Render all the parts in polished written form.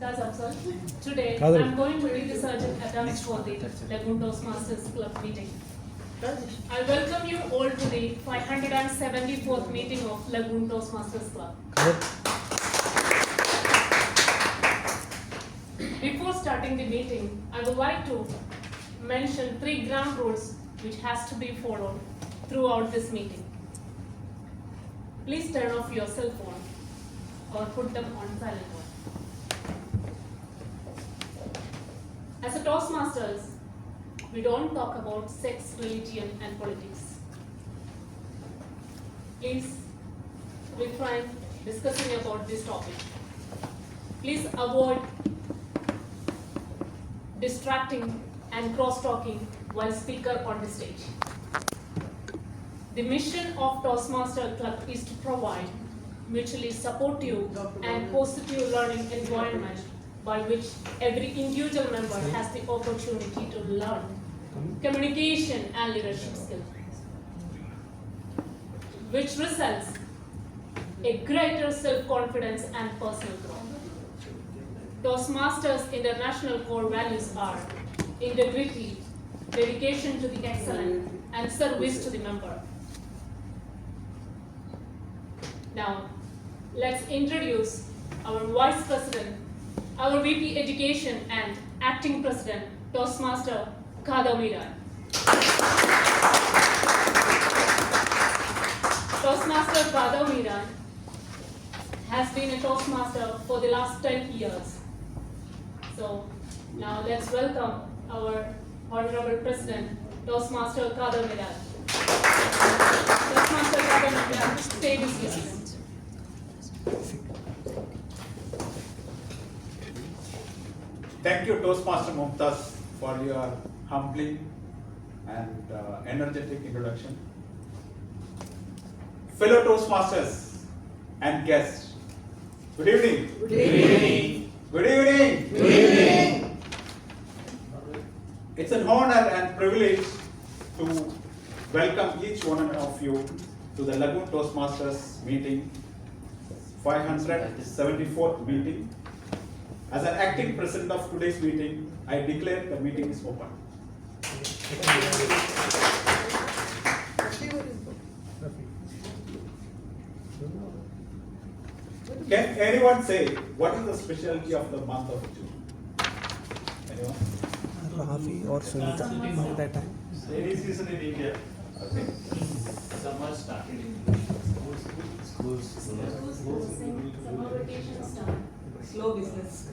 That's absurd. Today, I'm going to read the surgeon attempts for the Lagoon Toastmasters Club meeting. I welcome you all to the 574th meeting of Lagoon Toastmasters Club. Before starting the meeting, I would like to mention 3 ground rules which has to be followed throughout this meeting. Please turn off your cell phone or put them on silent mode. As a Toastmasters, we don't talk about sex, religion, and politics. Please refrain discussing about this topic. Please avoid distracting and cross-talking while speaker on the stage. The mission of Toastmaster Club is to provide mutually supportive and positive learning environment by which every individual member has the opportunity to learn communication and leadership skills, which results a greater self-confidence and personal growth. Toastmasters' international core values are integrity, dedication to the excellence, and service to the member. Now, let's introduce our Vice President, our VP Education and Acting President, Toastmaster Gadiwala. Toastmaster Gadiwala has been a Toastmaster for the last 10 years. So, now let's welcome our Honorable President, Toastmaster Gadiwala. Toastmaster Gadiwala, stage is yours. Thank you, Toastmaster Mumtaz, for your humbling and energetic introduction. Fellow Toastmasters and guests, good evening. Good evening. Good evening. Good evening. It's an honor and privilege to welcome each one of you to the Lagoon Toastmasters meeting, 574th meeting. As an acting president of today's meeting, I declare the meeting is open. Can anyone say what is the specialty of the month of June? Anyone? Ravi or Sunita at that time. Rainy season in India. Okay. Summer started in schools. Summer vacation start. Slow business.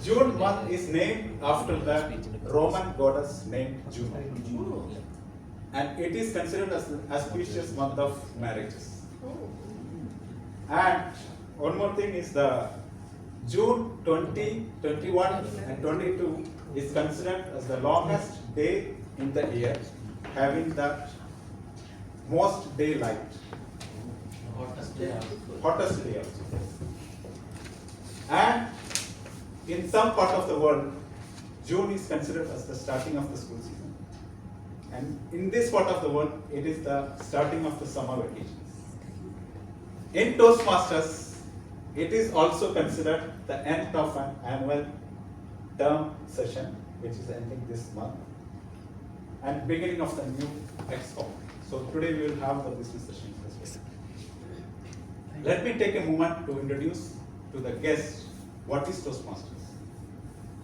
June month is named after the Roman goddess named Juno. And it is considered as the auspicious month of marriages. And one more thing is the June 20, 21 and 22 is considered as the longest day in the year, having the most daylight. Hottest day also. And in some part of the world, June is considered as the starting of the school season. And in this part of the world, it is the starting of the summer vacations. In Toastmasters, it is also considered the end of an annual term session, which is ending this month, and beginning of the new expo. So today we will have the business session as well. Let me take a moment to introduce to the guests what is Toastmasters.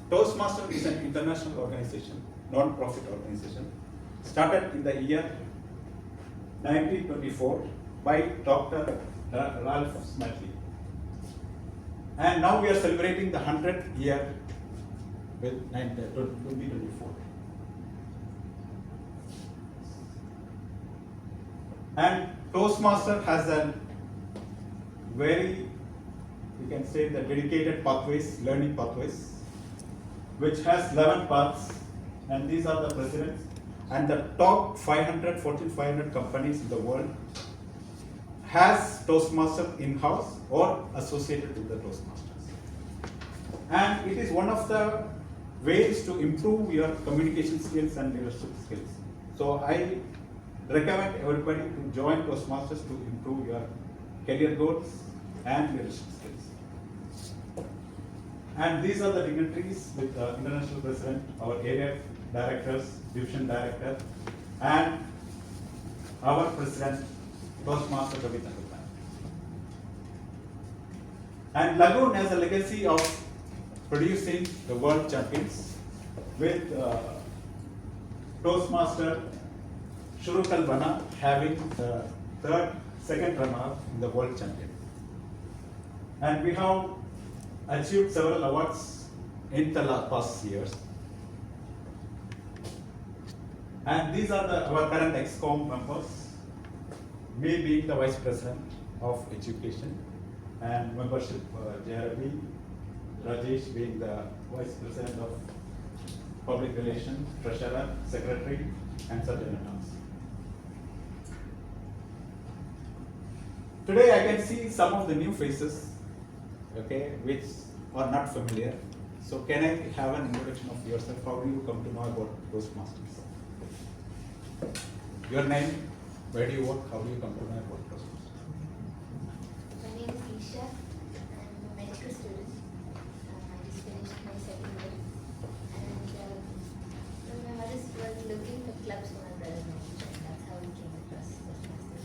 Toastmasters is an international organization, non-profit organization, started in the year 1924 by Dr. Ralph Smatley. And now we are celebrating the 100th year with 2024. And Toastmaster has a very, you can say, the dedicated pathways, learning pathways, which has 11 paths, and these are the presidents. And the top 500, Fortune 500 companies in the world has Toastmaster in-house or associated with the Toastmasters. And it is one of the ways to improve your communication skills and leadership skills. So I recommend everybody to join Toastmasters to improve your career goals, and leadership skills. And these are the dignitaries with the international president, our area directors, division director, and our president, Toastmaster Ravi. And Lagoon has a legacy of producing the world champions with Toastmaster Shurukal Bana having the second runner in the world champion. And we have achieved several awards in the past years. And these are our current ExCom members, me being the Vice President of Education, and membership Jaya, Rajesh being the Vice President of Public Relations, Treasurer, Secretary, and Subordinates. Today I can see some of the new faces, okay, which are not familiar. So can I have an introduction of yourself? How do you come to know about Toastmasters? Your name, where do you work, how do you come to know about Toastmasters? My name is Isha. I'm a medical student. I just finished my second year. And my mother was looking for clubs for my brother and that's how we came across Toastmasters.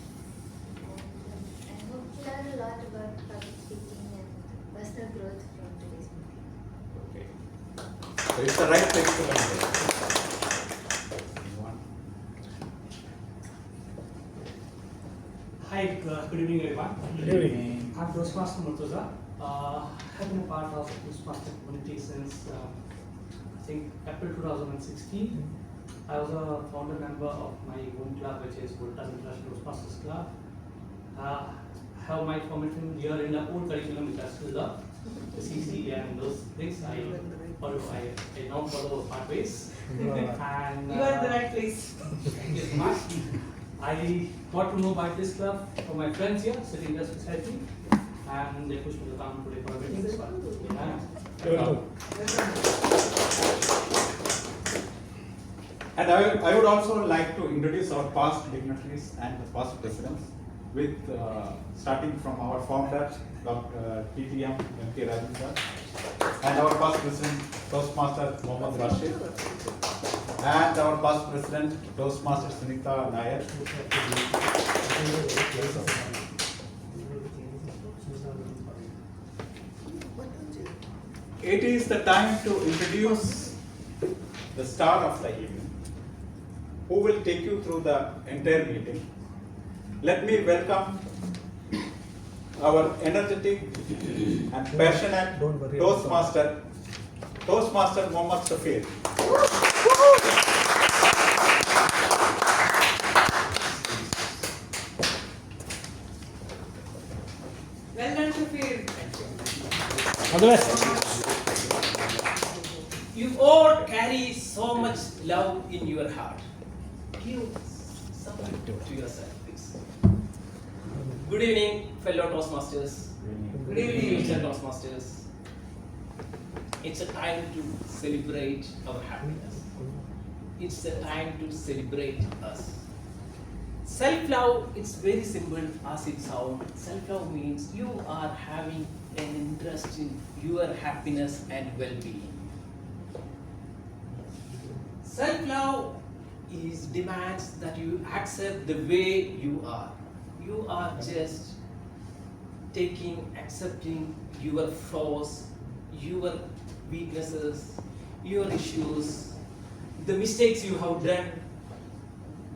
And I hope to learn a lot about public speaking and personal growth from today's meeting. Okay. So it's the right place to learn. Hi, good evening everyone. Good evening. I'm Toastmaster Murtaza. I've been a part of Toastmaster community since I think April 2016. I was a founder member of my own club, which is International Toastmasters Club. I have my formation here in the old curriculum, which I still love, the CC and those things. I now follow pathways. And You are in the right place. thank you so much. I got to know about this club from my friends here sitting just beside me, and they pushed me to come today for a meeting. So, And I would also like to introduce our past dignitaries and the past presidents, with starting from our founder, Dr. TTM MK Ravi sir, and our past president, Toastmaster Muhammed Rashid, and our past president, Toastmaster Sunita Nair. It is the time to introduce the star of the evening, who will take you through the entire meeting. Let me welcome our energetic and passionate Toastmaster Muhammad Shafeer. Well done, Shafeer. All the best. You all carry so much love in your heart. Give something to yourself, please. Good evening, fellow Toastmasters. Good evening. Future Toastmasters. It's a time to celebrate our happiness. It's a time to celebrate us. Self-love, it's very simple as it sounds. Self-love means you are having an interest in your happiness and well-being. Self-love demands that you accept the way you are. You are just accepting your flaws, your weaknesses, your issues, the mistakes you have done,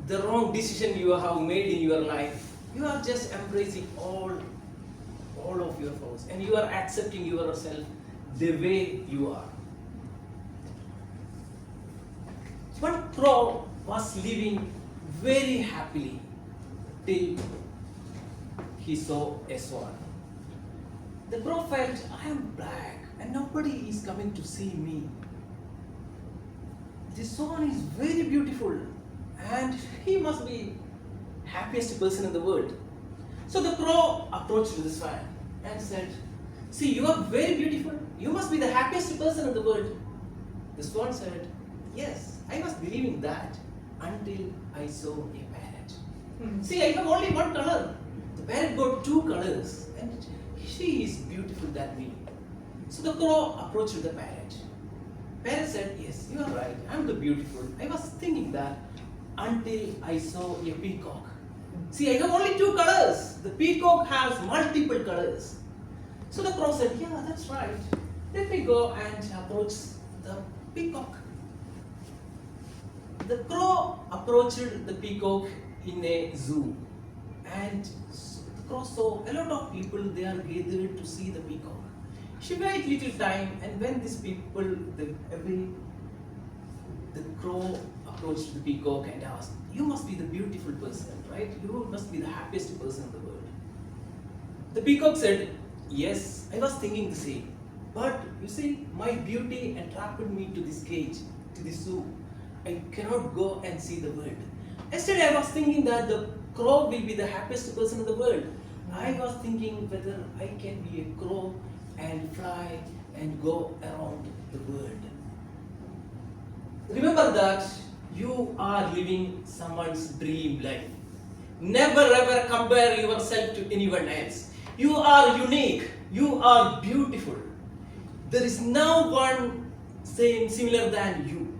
the wrong decision you have made in your life. You are just embracing all of your flaws, and you are accepting yourself the way you are. One crow was living very happily till he saw a swan. The crow felt, I am black and nobody is coming to see me. This swan is very beautiful and he must be happiest person in the world. So the crow approached the swan and said, see, you are very beautiful. You must be the happiest person in the world. The swan said, yes, I was believing that until I saw a parrot. See, I have only one color. The parrot got two colors and she is beautiful than me. So the crow approached the parrot. Parrot said, yes, you are right, I am the beautiful. I was thinking that until I saw a peacock. See, I have only 2 colors. The peacock has multiple colors. So the crow said, yeah, that's right. Let me go and approach the peacock. The crow approached the peacock in a zoo. And the crow saw a lot of people, they are gathered to see the peacock. She waited little time, and when these people, the crow approached the peacock and asked, you must be the beautiful person, right? You must be the happiest person in the world. The peacock said, yes, I was thinking the same. But you see, my beauty entrapped me to this cage, to this zoo. I cannot go and see the world. Yesterday I was thinking that the crow will be the happiest person in the world. I was thinking whether I can be a crow and fly and go around the world. Remember that you are living someone's dream life. Never ever compare yourself to anyone else. You are unique. You are beautiful. There is no one same similar than you.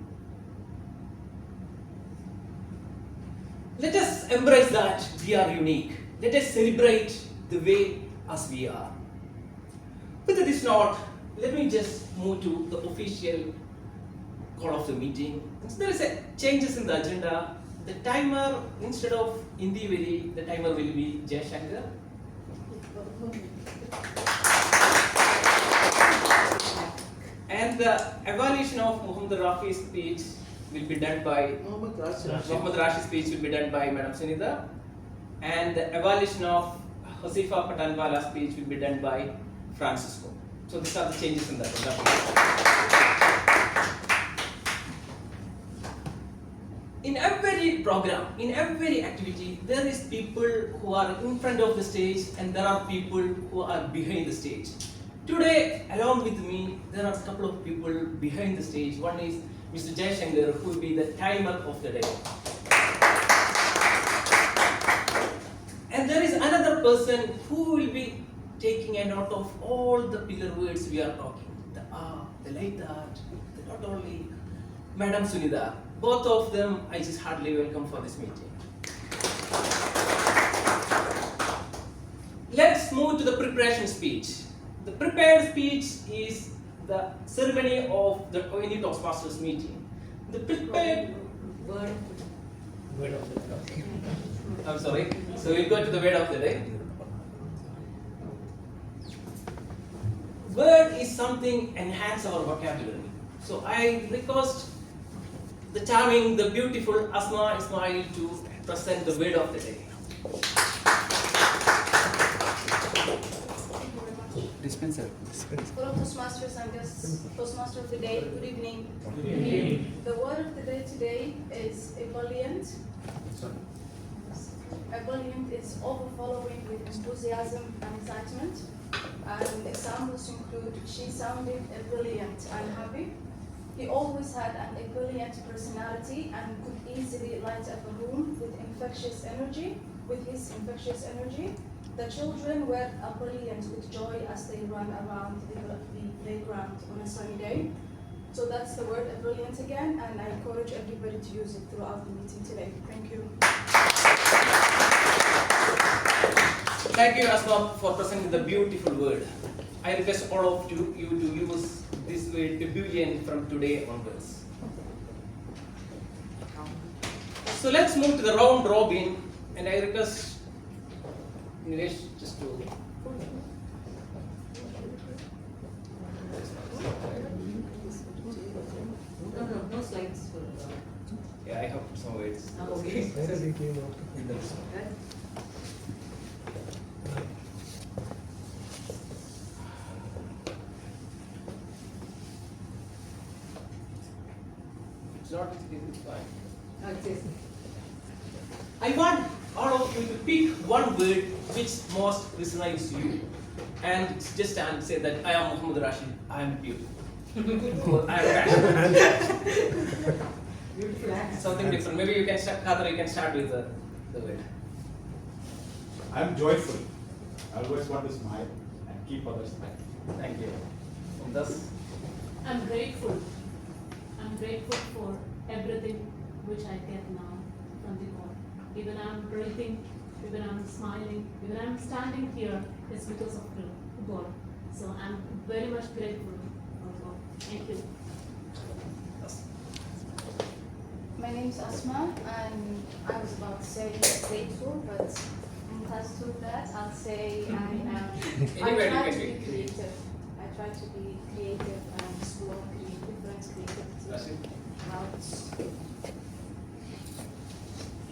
Let us embrace that we are unique. Let us celebrate the way as we are. With this note, let me just move to the official call of the meeting. So there is a changes in the agenda. The timer, instead of Hindi Veri, the timer will be Jaya. And the evaluation of Muhammed Rafi's speech will be done by Muhammad Rashi's speech will be done by Madam Sunita, and the evaluation of Hosifa Patanwala's speech will be done by Francisco. So these are the changes in the agenda. In every program, in every activity, there is people who are in front of the stage and there are people who are behind the stage. Today, along with me, there are a couple of people behind the stage. One is Mr. Jaya, who will be the timer of the day. And there is another person who will be taking a note of all the pillar words we are talking. The the like that, the not only. Madam Sunita, both of them I just heartily welcome for this meeting. Let's move to the preparation speech. The prepared speech is the ceremony of the any Toastmasters meeting. The prepared word of the day. I'm sorry. So we'll go to the word of the day. Word is something enhance our vocabulary. So I request the charming, the beautiful Asma Ismail to present the word of the day. Dispenser. Fellow Toastmasters and guests, Toastmaster of the day, good evening. Good evening. The word of the day today is ebullient. Ebullient is overflowing with enthusiasm and excitement. And examples include, she sounded ebullient and happy. He always had an ebullient personality and could easily light up a room with infectious energy. The children were ebullient with joy as they ran around the playground on a sunny day. So that's the word ebullient again, and I encourage everybody to use it throughout the meeting today. Thank you. Thank you, Asma, for presenting the beautiful word. I request all of you to use this word ebullient from today onwards. So let's move to the round robin, and I request Nilesh just to. No slides for. Yeah, I have some words. Okay. It's not, it's fine. Okay. I want all of you to pick one word which most resonates to you, and just stand and say that I am Muhammad Rashid, I am beautiful. I am passionate. Something different. Maybe you can start, Taher, you can start with the word. I'm joyful. I always want to smile and keep others happy. Thank you. Thus, I'm grateful. I'm grateful for everything which I get now from the God. Even I'm breathing, even I'm smiling, even I'm standing here is because of God. So I'm very much grateful for God. Thank you. My name is Asma, and I was about to say grateful, but because of that, I'll say I Anywhere try you to can be be. creative. I try to be creative and explore different creativity routes.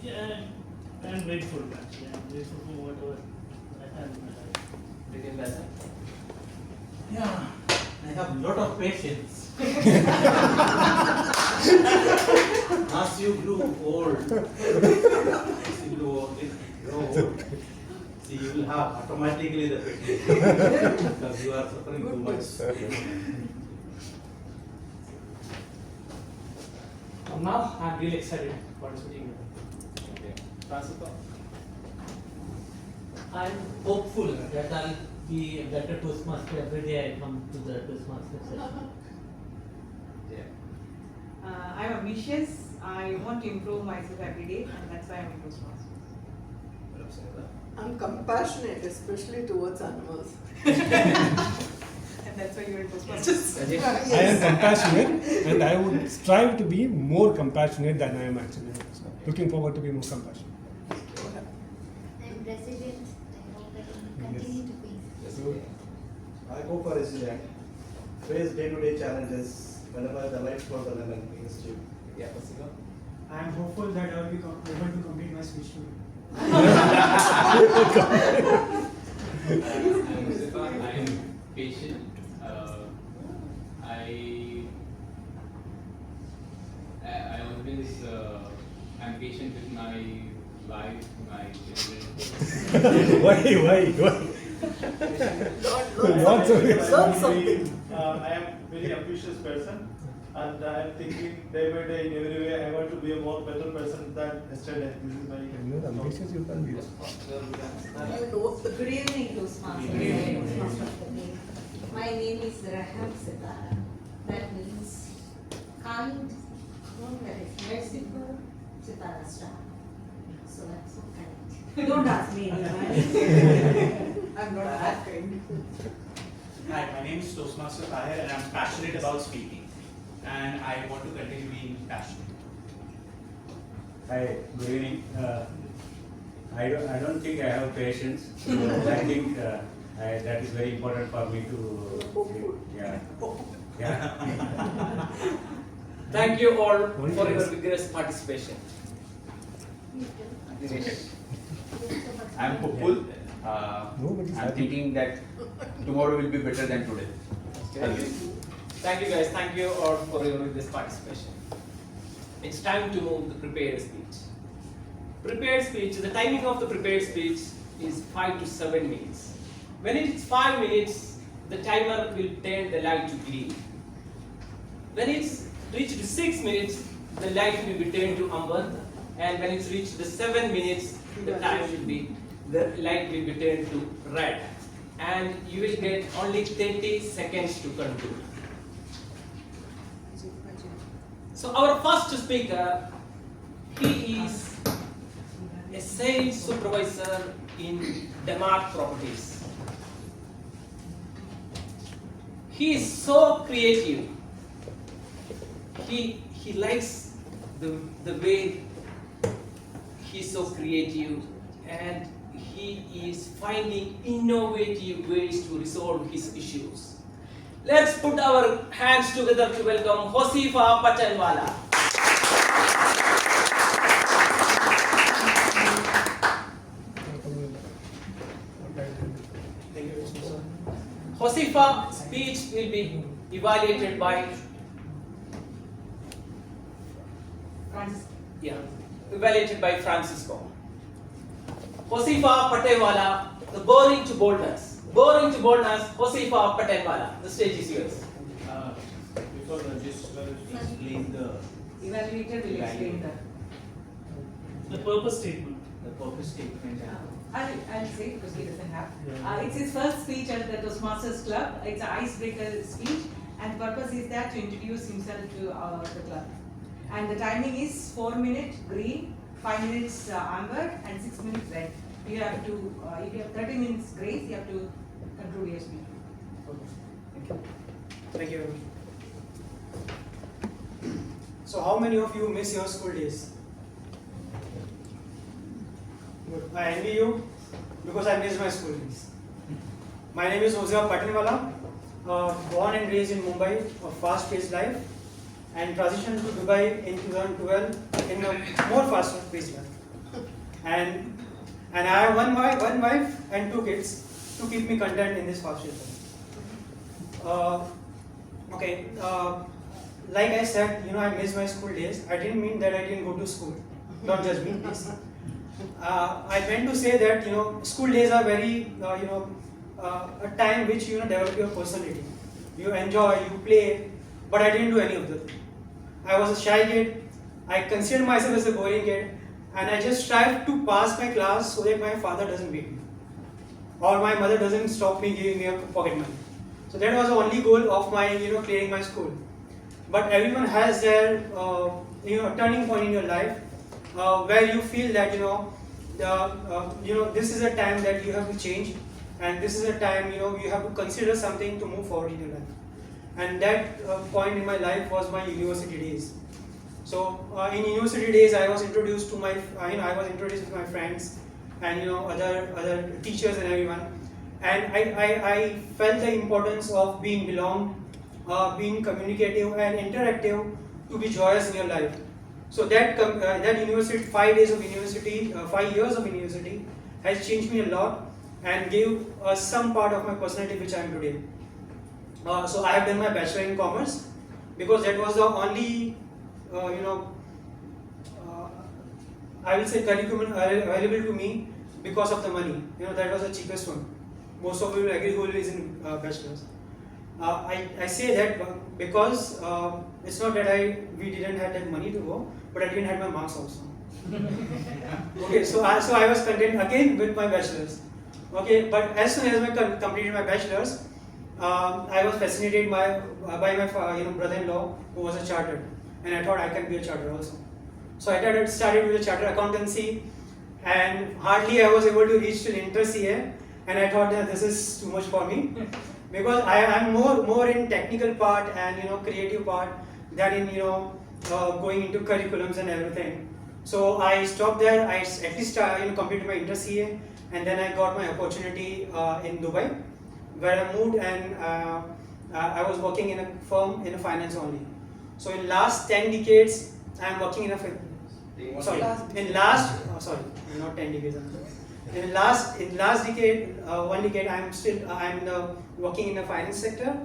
Yeah, I'm grateful actually. I'm grateful for whatever I have in my life. begin better. Yeah, I have a lot of patience. As you grow old, see, you will have automatically the patience because you are suffering too much. Now I'm really excited participating. Okay. Francisco? I'm hopeful that I'll be a better Toastmaster every day I come to the Toastmaster session. Yeah. I'm ambitious. I want to improve myself every day, and that's why I'm a Toastmaster. I'm compassionate, especially towards animals. And that's why you're a Toastmaster. I am compassionate and I would strive to be more compassionate than I am actually. So, looking forward to be more compassionate. I'm resilient. I hope I can continue to be. Yes. I go for resilient. Face day-to-day challenges whenever the life for the lemon against you. Yeah, Francisco? I am hopeful that I will be able to complete my speech today. I'm Mustafa. I am patient. I always am patient with my wife, my children. Why? Not so I am very ambitious person, and I am thinking day by day in every way I want to be a more better person than yesterday. This is my. You're ambitious, you can be. Good evening, Toastmaster. My name is Raham Sitara. That means kind, that is merciful, Sitara star. So that's so kind. Don't ask me anymore. I'm not that kind. Hi, my name is Toastmaster Taher and I'm passionate about speaking. And I want to continue being passionate. Hi, good evening. I don't think I have patience. So I think that is very important for me to. Yeah. Thank you all for your vigorous participation. Dinesh. I'm hopeful. I'm thinking that tomorrow will be better than today. Thank you guys. Thank you all for your vigorous participation. It's time to move the prepared speech. Prepared speech, the timing of the prepared speech is 5 to 7 minutes. When it's 5 minutes, the timer will turn the light to green. When it's reached 6 minutes, the light will be turned to amber. And when it's reached the 7 minutes, the light will be turned to red. And you will get only 30 seconds to conclude. So our first speaker, he is a sales supervisor in Denmark Properties. He is so creative. He likes the way he's so creative, and he is finding innovative ways to resolve his issues. Let's put our hands together to welcome Hosifa Pachanwala. Hosifa's speech will be evaluated by Francisco. Hosifa Patewala, the boring to boldness. Boring to boldness, Hosifa Patewala. The stage is yours. Before just explain the Evaluator will explain the purpose statement. purpose statement. I'll say because he doesn't have. Yeah. It's his first speech at the Toastmasters Club. It's an icebreaker speech, and the purpose is that to introduce himself to the club. And the timing is 4 minutes green, 5 minutes amber, and 6 minutes red. You have to, if you have 30 minutes grace, you have to conclude your speech. Thank you. Thank you very much. So, how many of you miss your school days? Good. I envy you because I miss my school days. My name is Gadiwala, born and raised in Mumbai, a fast-paced life, and transitioned to Dubai in 2012 in a more fast-paced life. And I have one wife and 2 kids to keep me content in this fast-paced life. Like I said, I miss my school days. I didn't mean that I didn't go to school. Don't judge me, please. I meant to say that school days are very a time which develop your personality. You enjoy, you play, but I didn't do any of that. I was a shy kid. I consider myself as a boring kid, and I just strive to pass my class so that my father doesn't beat me, or my mother doesn't stop me giving me a pocket money. So that was the only goal of my clearing my school. But everyone has their turning point in your life where you feel that this is a time that you have to change, and this is a time you have to consider something to move forward in your life. And that point in my life was my university days. So in university days, I was introduced to my friends and other teachers and everyone, and I felt the importance of being belonged, being communicative and interactive to be joyous in your life. So that university, 5 years of university has changed me a lot and gave some part of my personality which I am today. So I have done my bachelor in commerce because that was the only I will say curriculum available to me because of the money. That was the cheapest one. Most of you will agree who is in bachelor's. I say that because it's not that we didn't have that money to go, but I didn't have my marks also. Okay, so I was content again with my bachelor's. Okay, but as soon as I completed my bachelor's, I was fascinated by my brother-in-law who was a chartered, and I thought I can be a chartered also. So I started with a chartered accountancy, and hardly I was able to reach to inter CA, and I thought that this is too much for me. Because I am more in technical part and creative part than in going into curriculums and everything. So I stopped there. I at least completed my inter CA, and then I got my opportunity in Dubai, where I moved, and I was working in a firm in finance only. So in last 10 decades, I am working in a not 10 decades. In last decade, 1 decade, I'm working in the finance sector,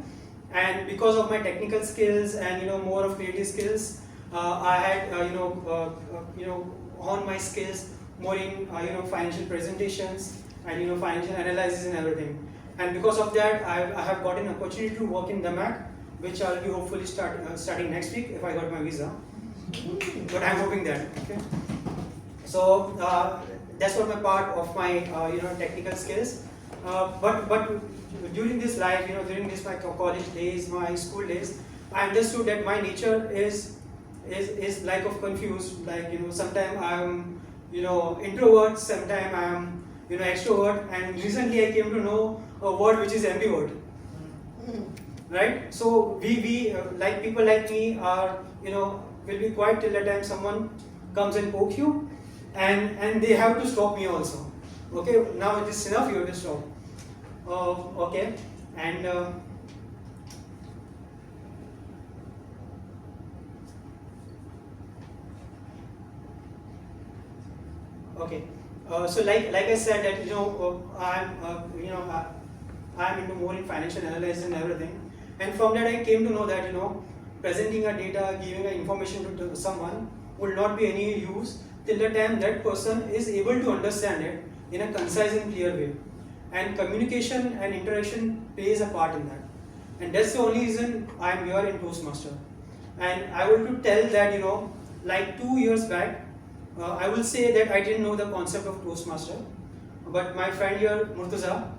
and because of my technical skills and more of creative skills, I had honed my skills more in financial presentations and financial analysis and everything. And because of that, I have got an opportunity to work in the MAC, which I'll be hopefully starting next week if I got my visa. But I'm hoping that. Okay. So that's what my part of my technical skills. But during this life, during this my college days, my school days, I understood that my nature is like of confused. Like sometimes I'm introvert, sometimes I'm extrovert, and recently I came to know a word which is ambivert. Right? So we like people like me are will be quiet till the time someone comes and poke you, and they have to stop me also. Okay, now it is enough, you have to stop. Okay, and okay, so like I said that I'm into more in financial analysis and everything, and from that I came to know that presenting a data, giving information to someone will not be any use till the time that person is able to understand it in a concise and clear way. And communication and interaction plays a part in that. And that's the only reason I'm here in Toastmaster. And I want to tell that, like 2 years back, I will say that I didn't know the concept of Toastmaster. but my friend here, Murtaza,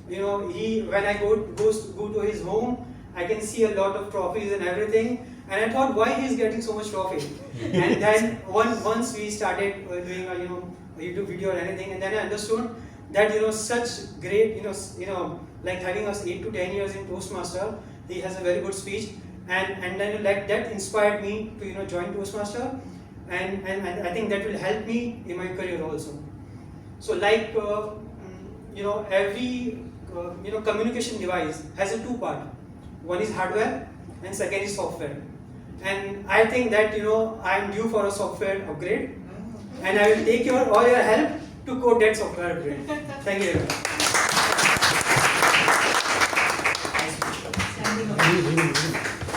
when I go to his home, I can see a lot of trophies and everything. And I thought, why he's getting so much trophy? And then once we started doing a YouTube video or anything, and then I understood that such great like having us 8 to 10 years in Toastmaster, he has a very good speech, and then that inspired me to join Toastmaster, and I think that will help me in my career also. So like every communication device has a two part. One is hardware and second is software. And I think that I am due for a software upgrade, and I will take all your help to code that software upgrade. Thank you very much.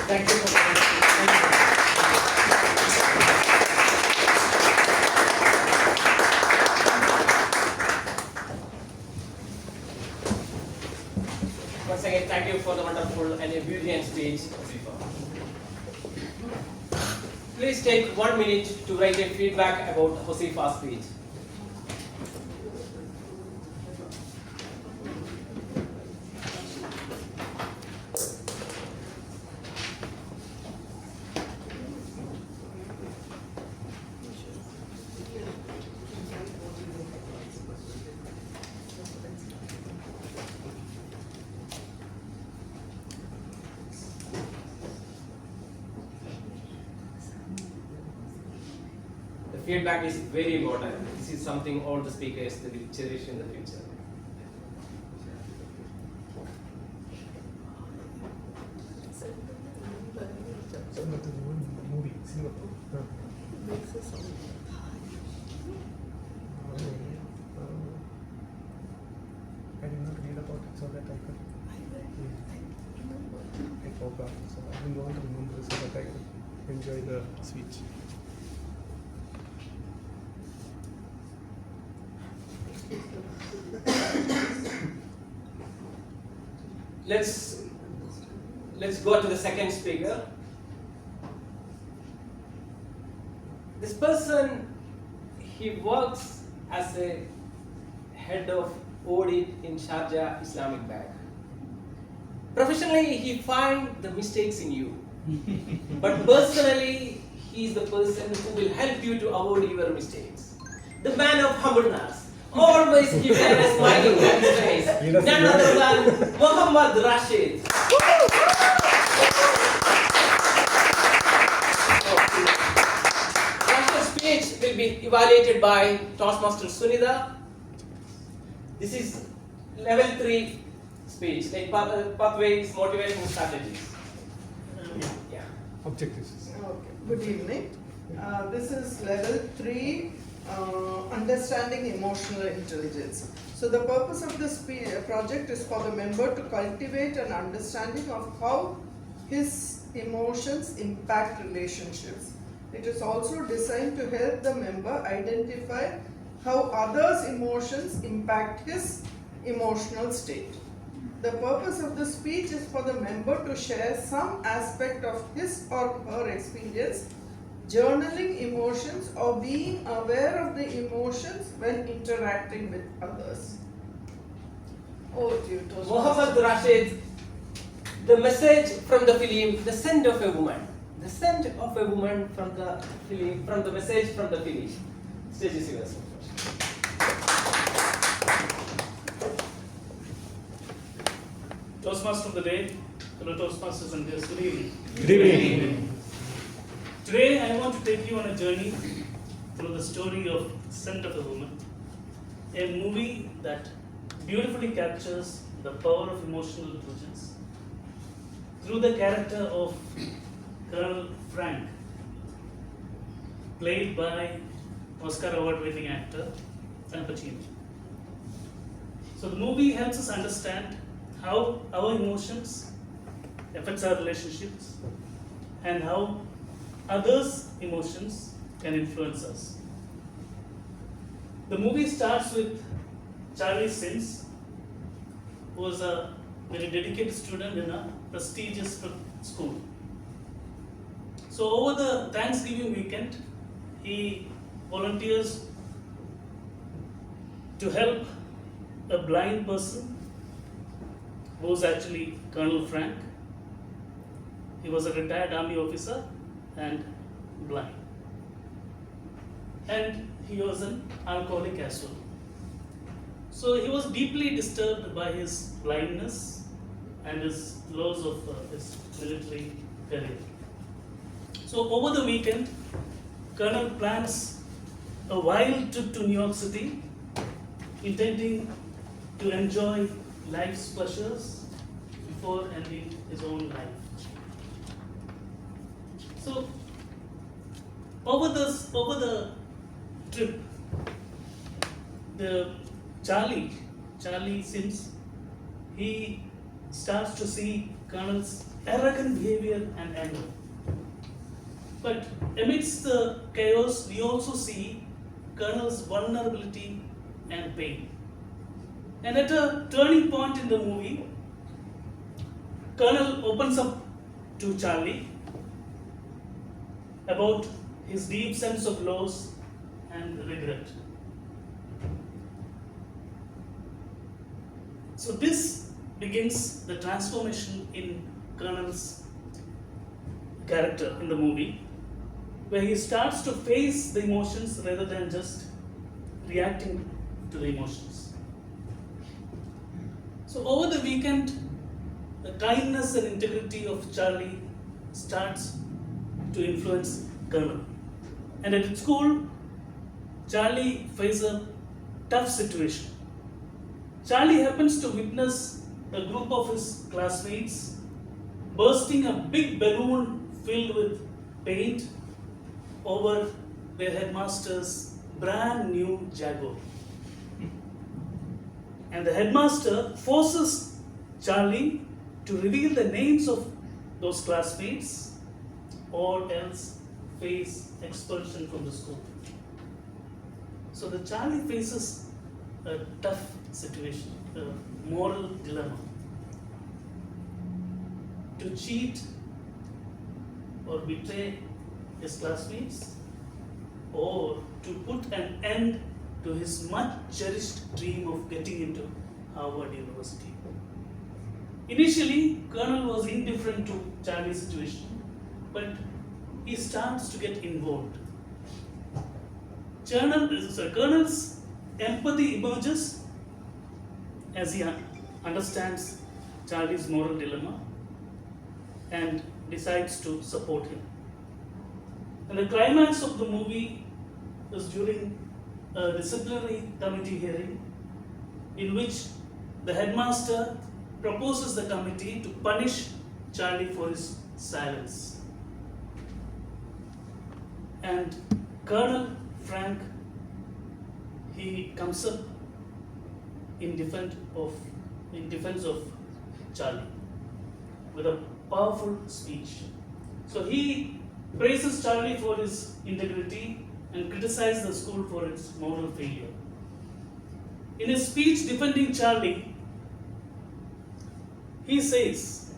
Thank you for Once again, thank you for the wonderful and a brilliant speech. Please take 1 minute to write a feedback about Hosifa's speech. Feedback is very important. This is something all the speakers will cherish in the future. I did not read about it so that I could. I forgot, so I didn't want to remember so that I could enjoy the speech. Let's go to the second speaker. This person, he works as a head of audit in Sharjah Islamic Bank. Professionally, he finds the mistakes in you, but personally, he is the person who will help you to avoid your mistakes. The man of humbleness, always keep a smiling on his face. None other than Muhammed Rashid. Rashid's speech will be evaluated by Toastmaster Sunida. This is level 3 speech, like pathways, motivation, strategies. Yeah. Objectives. Okay. Good evening. This is level 3, understanding emotional intelligence. So the purpose of this project is for the member to cultivate an understanding of how his emotions impact relationships. It is also designed to help the member identify how others' emotions impact his emotional state. The purpose of the speech is for the member to share some aspect of his or her experience, journaling emotions, or being aware of the emotions when interacting with others. Over to you, Toastmaster. Muhammed Rashid, the message from the film, The Scent of a Woman. The scent of a woman from the film, from the message from the film. Stage is yours. Toastmaster of the day, fellow Toastmasters and guests, good evening. Good evening. Today I want to take you on a journey through the story of Scent of a Woman, a movie that beautifully captures the power of emotional intelligence through the character of Colonel Frank, played by Oscar award-winning actor Al Pacino. So the movie helps us understand how our emotions affects our relationships and how others' emotions can influence us. The movie starts with Charlie Sins, who was a very dedicated student in a prestigious school. So over the Thanksgiving weekend, he volunteers to help a blind person who was actually Colonel Frank. He was a retired army officer and blind. And he was an alcoholic as well. So he was deeply disturbed by his blindness and his loss of his military career. So over the weekend, Colonel plans a wild trip to New York City, intending to enjoy life's pleasures before ending his own life. So over the trip, Charlie since he starts to see Colonel's arrogant behavior and anger. But amidst the chaos, we also see Colonel's vulnerability and pain. And at a turning point in the movie, Colonel opens up to Charlie about his deep sense of loss and regret. So this begins the transformation in Colonel's character in the movie, where he starts to face the emotions rather than just reacting to the emotions. So over the weekend, the kindness and integrity of Charlie starts to influence Colonel. And at school, Charlie faces a tough situation. Charlie happens to witness a group of his classmates bursting a big balloon filled with paint over their headmaster's brand new Jaguar. And the headmaster forces Charlie to reveal the names of those classmates or else face expulsion from the school. So the Charlie faces a tough situation, a moral dilemma. To cheat or betray his classmates, or to put an end to his much cherished dream of getting into Harvard University. Initially, Colonel was indifferent to Charlie's situation, but he starts to get involved. Colonel's empathy emerges as he understands Charlie's moral dilemma and decides to support him. And the climax of the movie is during a disciplinary committee hearing in which the headmaster proposes the committee to punish Charlie for his silence. And Colonel Frank, he comes up in defense of Charlie with a powerful speech. So he praises Charlie for his integrity and criticizes the school for its moral failure. In his speech defending Charlie, he says,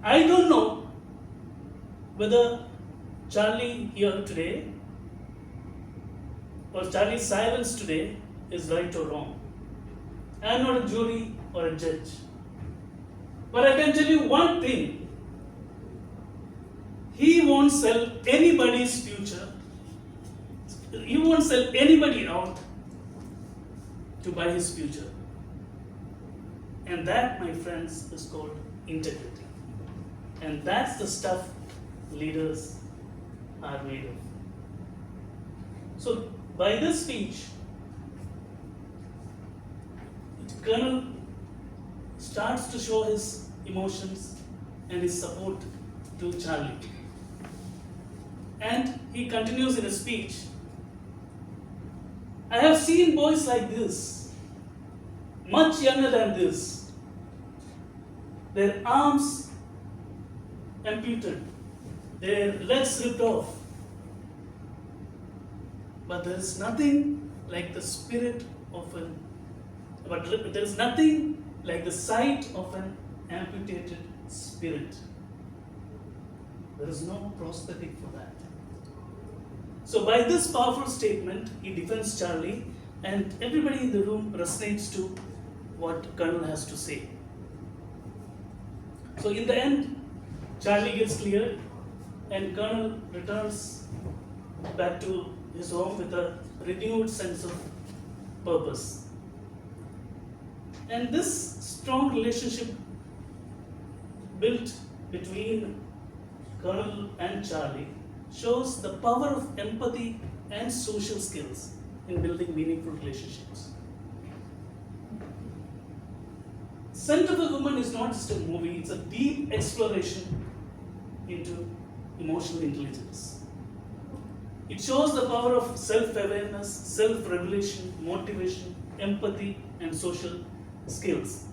"I don't know whether Charlie here today or Charlie's silence today is right or wrong. I am not a jury or a judge. But I can tell you one thing. He won't sell anybody's future. He won't sell anybody out to buy his future. And that, my friends, is called integrity. And that's the stuff leaders are made of. So, by this speech, Colonel starts to show his emotions and his support to Charlie. And he continues in his speech, "I have seen boys like this, much younger than this, their arms amputated, their legs ripped off. But there is nothing like the spirit of an, but there is nothing like the sight of an amputated spirit. There is no prosthetic for that." So by this powerful statement, he defends Charlie and everybody in the room resonates to what Colonel has to say. So in the end, Charlie gets cleared and Colonel returns back to his home with a renewed sense of purpose. And this strong relationship built between Colonel and Charlie shows the power of empathy and social skills in building meaningful relationships. Scent of a Woman is not just a movie, it's a deep exploration into emotional intelligence. It shows the power of self-awareness, self-revelation, motivation, empathy, and social skills.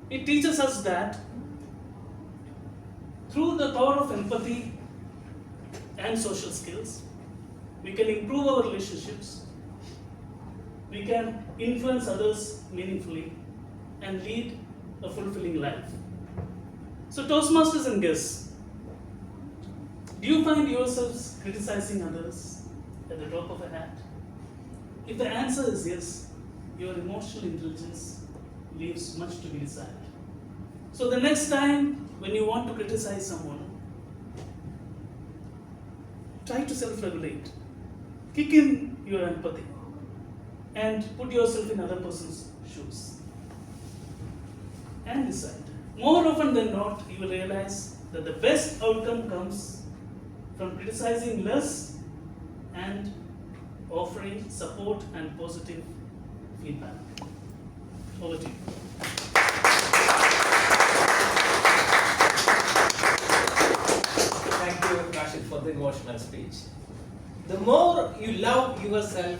It teaches us that through the power of empathy and social skills, we can improve our relationships, we can influence others meaningfully, and lead a fulfilling life. So Toastmasters and guests, do you find yourselves criticizing others at the drop of a hat? If the answer is yes, your emotional intelligence leaves much to be desired. So the next time when you want to criticize someone, try to self-regulate. Kick in your empathy and put yourself in other person's shoes. And decide. More often than not, you will realize that the best outcome comes from criticizing less and offering support and positive feedback. Over to you. Thank you, Rashid, for the emotional speech. The more you love yourself,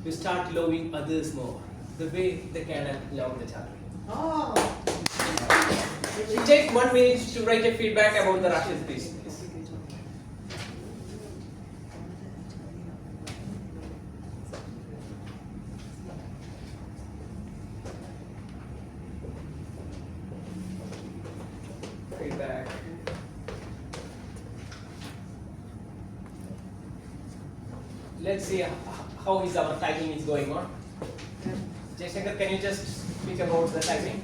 you start loving others more. The way the Colonel loved the child. Oh. You take 1 minute to write a feedback about the Rashid speech, please. Feedback. Let's see how is our typing is going on. Jayashankar, can you just speak about the typing?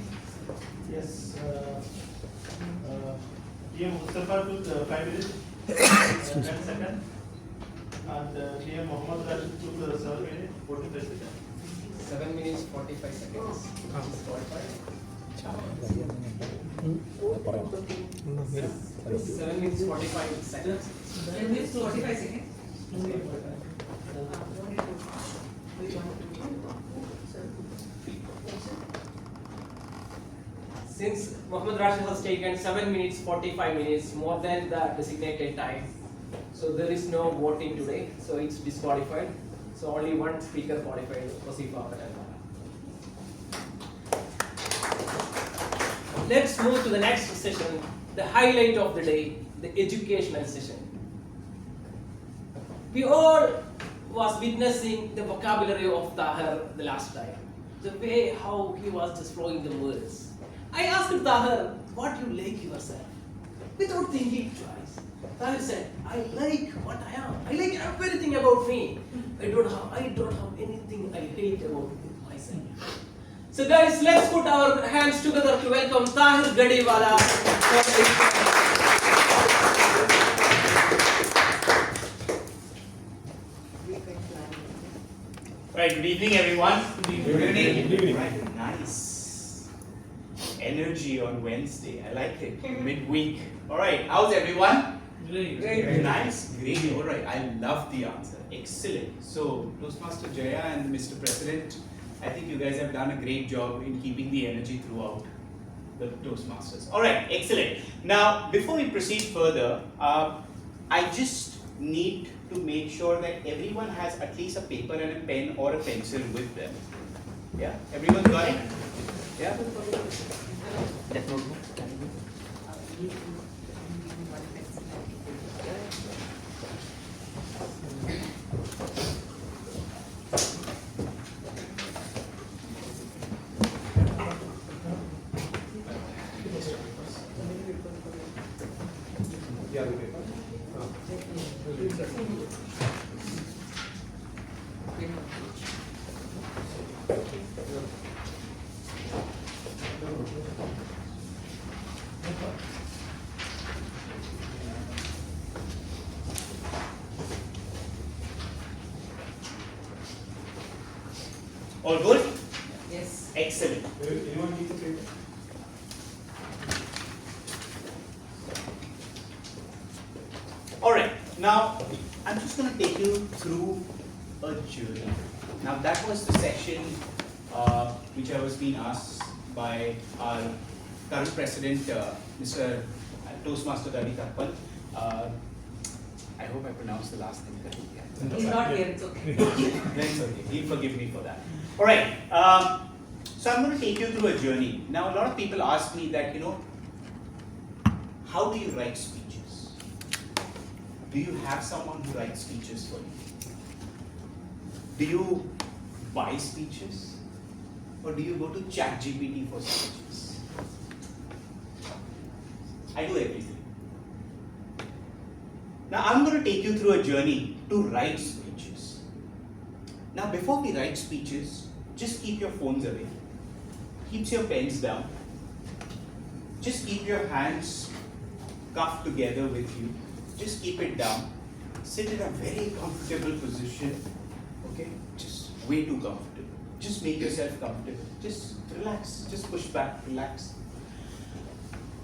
Yes. DM Mustafa took 5 minutes, 10 seconds. And DM Muhammed took 7 minutes, 45 seconds. 7 minutes, 45 seconds. 7 minutes, 45 seconds. 7 minutes, 45 seconds. Since Muhammad Rashid has taken 7 minutes, 45 minutes, more than the designated time, so there is no voting today, so it's disqualified. So only one speaker qualified, Wasifa Patel. Let's move to the next session, the highlight of the day, the educational session. We all was witnessing the vocabulary of Taher the last time, the way how he was just flowing the words. I asked Taher, what you like yourself? Without thinking twice. Taher said, I like what I am. I like everything about me. I don't have anything I hate about myself. So guys, let's put our hands together to welcome Taher Gadiwala. Right, good evening everyone. Good evening. Right, nice. Energy on Wednesday, I like it. Midweek. Alright, how's everyone? Great. Very nice, great. Alright, I love the answer. Excellent. So, Toastmaster Jaya and Mr. President, I think you guys have done a great job in keeping the energy throughout the Toastmasters. Alright, excellent. Now, before we proceed further, I just need to make sure that everyone has at least a paper and a pen or a pencil with them. Yeah? Everyone got it? Yeah? That notebook. All good? Yes. Excellent. Anyone need to paper? Alright, now I'm just going to take you through a journey. Now that was the session which I was being asked by our current president, Mr. Toastmaster Gadiwala. I hope I pronounced the last name correctly. He's not here, it's okay. That's okay, he'll forgive me for that. Alright, so I'm going to take you through a journey. Now a lot of people ask me that, how do you write speeches? Do you have someone who writes speeches for you? Do you buy speeches? Or do you go to ChatGPT for speeches? I do everything. Now I'm going to take you through a journey to write speeches. Now before we write speeches, just keep your phones away. Keep your pens down. Just keep your hands cuffed together with you. Just keep it down. Sit in a very comfortable position. Okay? Just way too comfortable. Just make yourself comfortable. Just relax. Just push back. Relax.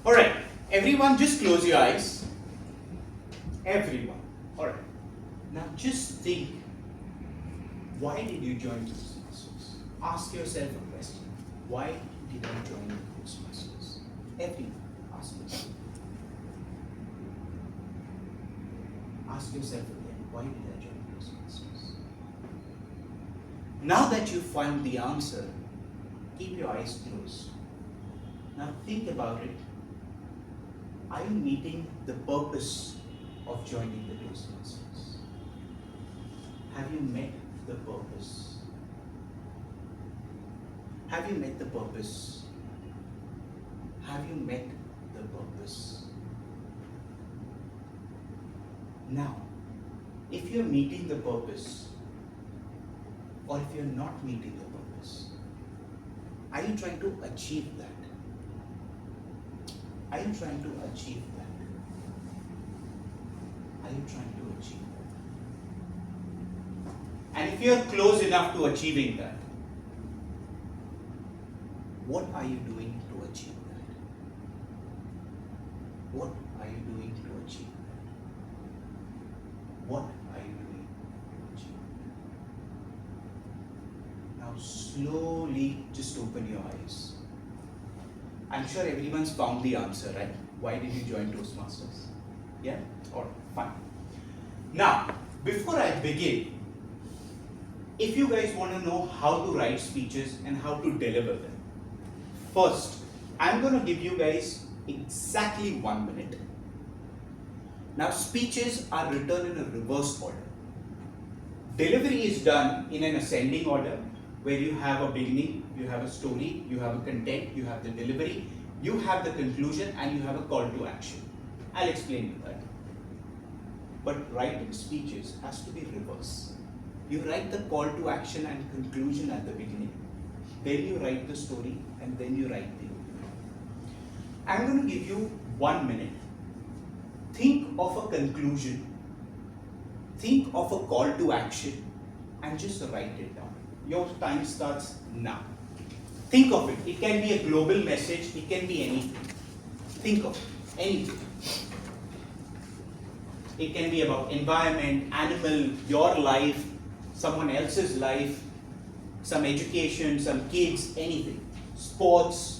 Alright. Everyone just close your eyes. Everyone. Alright. Now just think. Why did you join Toastmasters? Ask yourself a question. Why did I join Toastmasters? Everyone. Ask yourself. Ask yourself again, why did I join Toastmasters? Now that you find the answer, keep your eyes closed. Now think about it. Are you meeting the purpose of joining the Toastmasters? Have you met the purpose? Have you met the purpose? Have you met the purpose? Now, if you're meeting the purpose, or if you're not meeting the purpose, are you trying to achieve that? Are you trying to achieve that? Are you trying to achieve that? And if you're close enough to achieving that, what are you doing to achieve that? What are you doing to achieve that? What are you doing to achieve that? Now slowly just open your eyes. I'm sure everyone's found the answer, right? Why did you join Toastmasters? Yeah? Alright, fine. Now, before I begin, if you guys want to know how to write speeches and how to deliver them, first, I'm going to give you guys exactly 1 minute. Now, speeches are written in a reverse order. Delivery is done in an ascending order, where you have a beginning, you have a story, you have a content, you have the delivery, you have the conclusion, and you have a call to action. I'll explain you that. But writing speeches has to be reverse. You write the call to action and conclusion at the beginning, then you write the story, and then you write the opening. I'm going to give you 1 minute. Think of a conclusion, think of a call to action, and just write it down. Your time starts now. Think of it. It can be a global message, it can be anything. Think of it, anything. It can be about environment, animal, your life, someone else's life, some education, some kids, anything. Sports.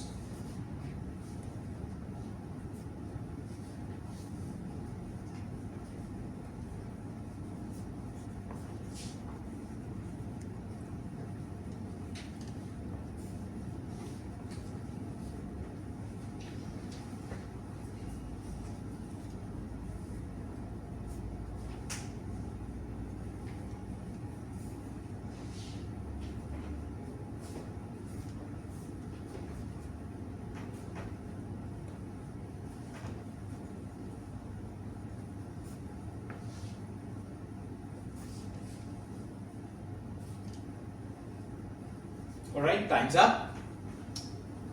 Alright, time's up.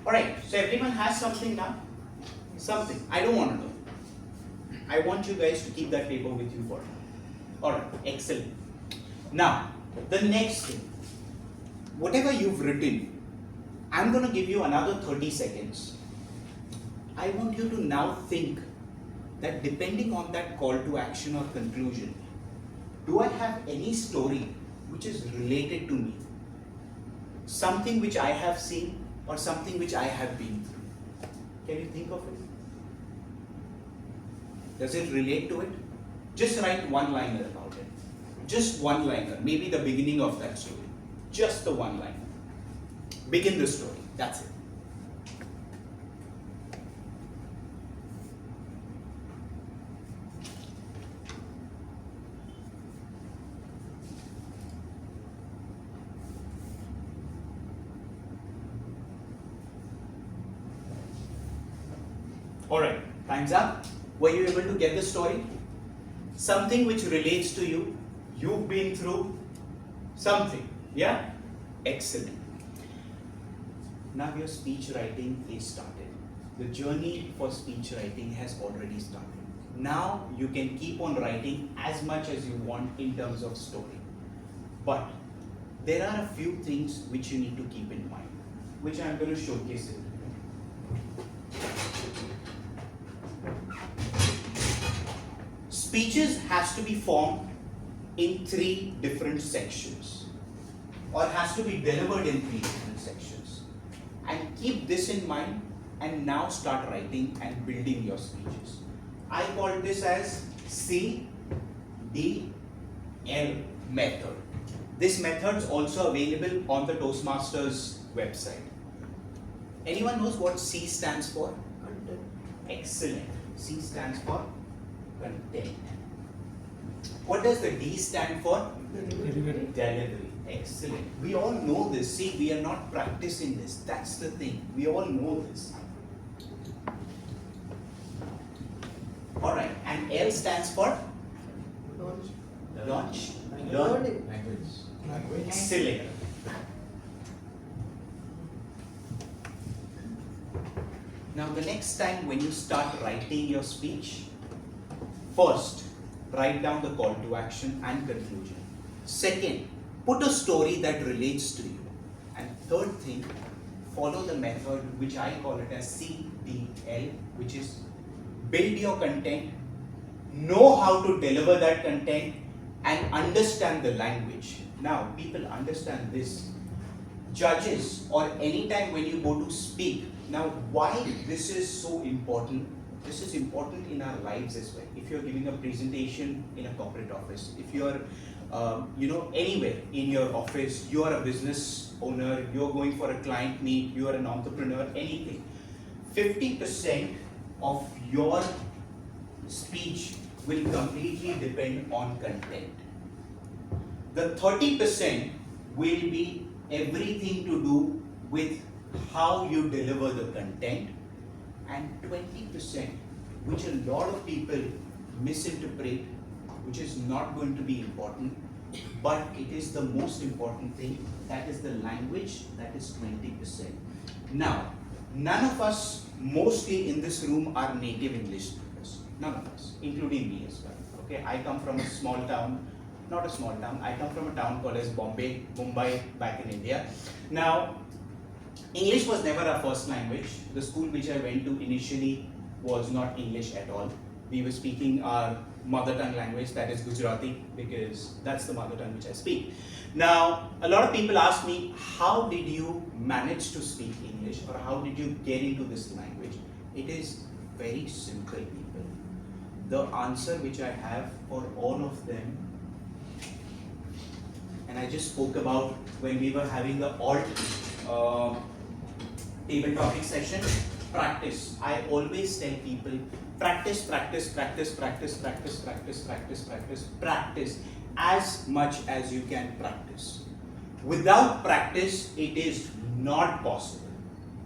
Alright, so everyone has something now? Something. I don't want to know. I want you guys to keep that paper with you for now. Alright, excellent. Now, the next thing. whatever you've written, I'm going to give you another 30 seconds. I want you to now think that depending on that call to action or conclusion, do I have any story which is related to me? Something which I have seen or something which I have been through. Can you think of it? Does it relate to it? Just write one-liner about it. Just one-liner, maybe the beginning of that story. Just the one-liner. Begin the story, that's it. Alright, time's up. Were you able to get the story? Something which relates to you, you've been through something, yeah? Excellent. Now your speech writing is started. The journey for speech writing has already started. Now you can keep on writing as much as you want in terms of story. But there are a few things which you need to keep in mind, which I'm going to showcase it. Speeches has to be formed in 3 different sections, or has to be delivered in 3 different sections. And keep this in mind and now start writing and building your speeches. I call this as CDL method. This method is also available on the Toastmasters website. Anyone knows what C stands for? Content. Excellent. C stands for content. What does the D stand for? Delivery. Delivery. Excellent. We all know this. See, we are not practicing this. That's the thing. We all know this. Alright. And L stands for? Launch. Learn. Language. Excellent. Now the next time when you start writing your speech, first, write down the call to action and conclusion. Second, put a story that relates to you. And third thing, follow the method which I call it as CDL, which is build your content, know how to deliver that content, and understand the language. Now, people understand this. Judges, or anytime when you go to speak, now why this is so important? This is important in our lives as well. If you're giving a presentation in a corporate office, if you're anywhere in your office, you are a business owner, you're going for a client meet, you are an entrepreneur, anything. 50% of your speech will completely depend on content. The 30% will be everything to do with how you deliver the content, and 20%, which a lot of people misinterpret, which is not going to be important, but it is the most important thing, that is the language, that is 20%. Now, none of us mostly in this room are native English speakers. None of us, including me as well. Okay, I come from a small town, not a small town, I come from a town called as Mumbai, back in India. Now, English was never our first language. The school which I went to initially was not English at all. We were speaking our mother tongue language, that is Gujarati, because that's the mother tongue which I speak. Now, a lot of people ask me, how did you manage to speak English, or how did you get into this language? It is very simple, people. The answer which I have for all of them, and I just spoke about when we were having the table topic session, practice. I always tell people, practice, practice, practice, practice, practice, practice, practice, practice, practice as much as you can practice. Without practice, it is not possible.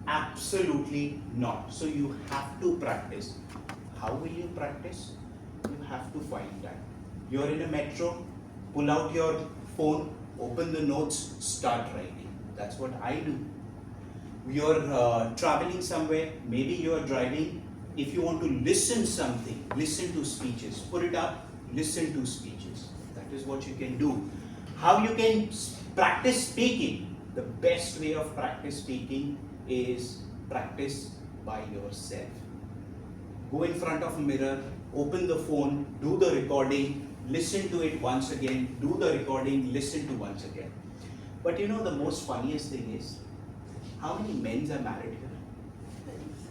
Absolutely not. So you have to practice. How will you practice? You have to find time. You're in a metro, pull out your phone, open the notes, start writing. That's what I do. You're traveling somewhere, maybe you're driving. If you want to listen something, listen to speeches. Put it up, listen to speeches. That is what you can do. How you can practice speaking? the best way of practice speaking is practice by yourself. Go in front of a mirror, open the phone, do the recording, listen to it once again, do the recording, listen to once again. But you know the most funniest thing is, how many men are married here?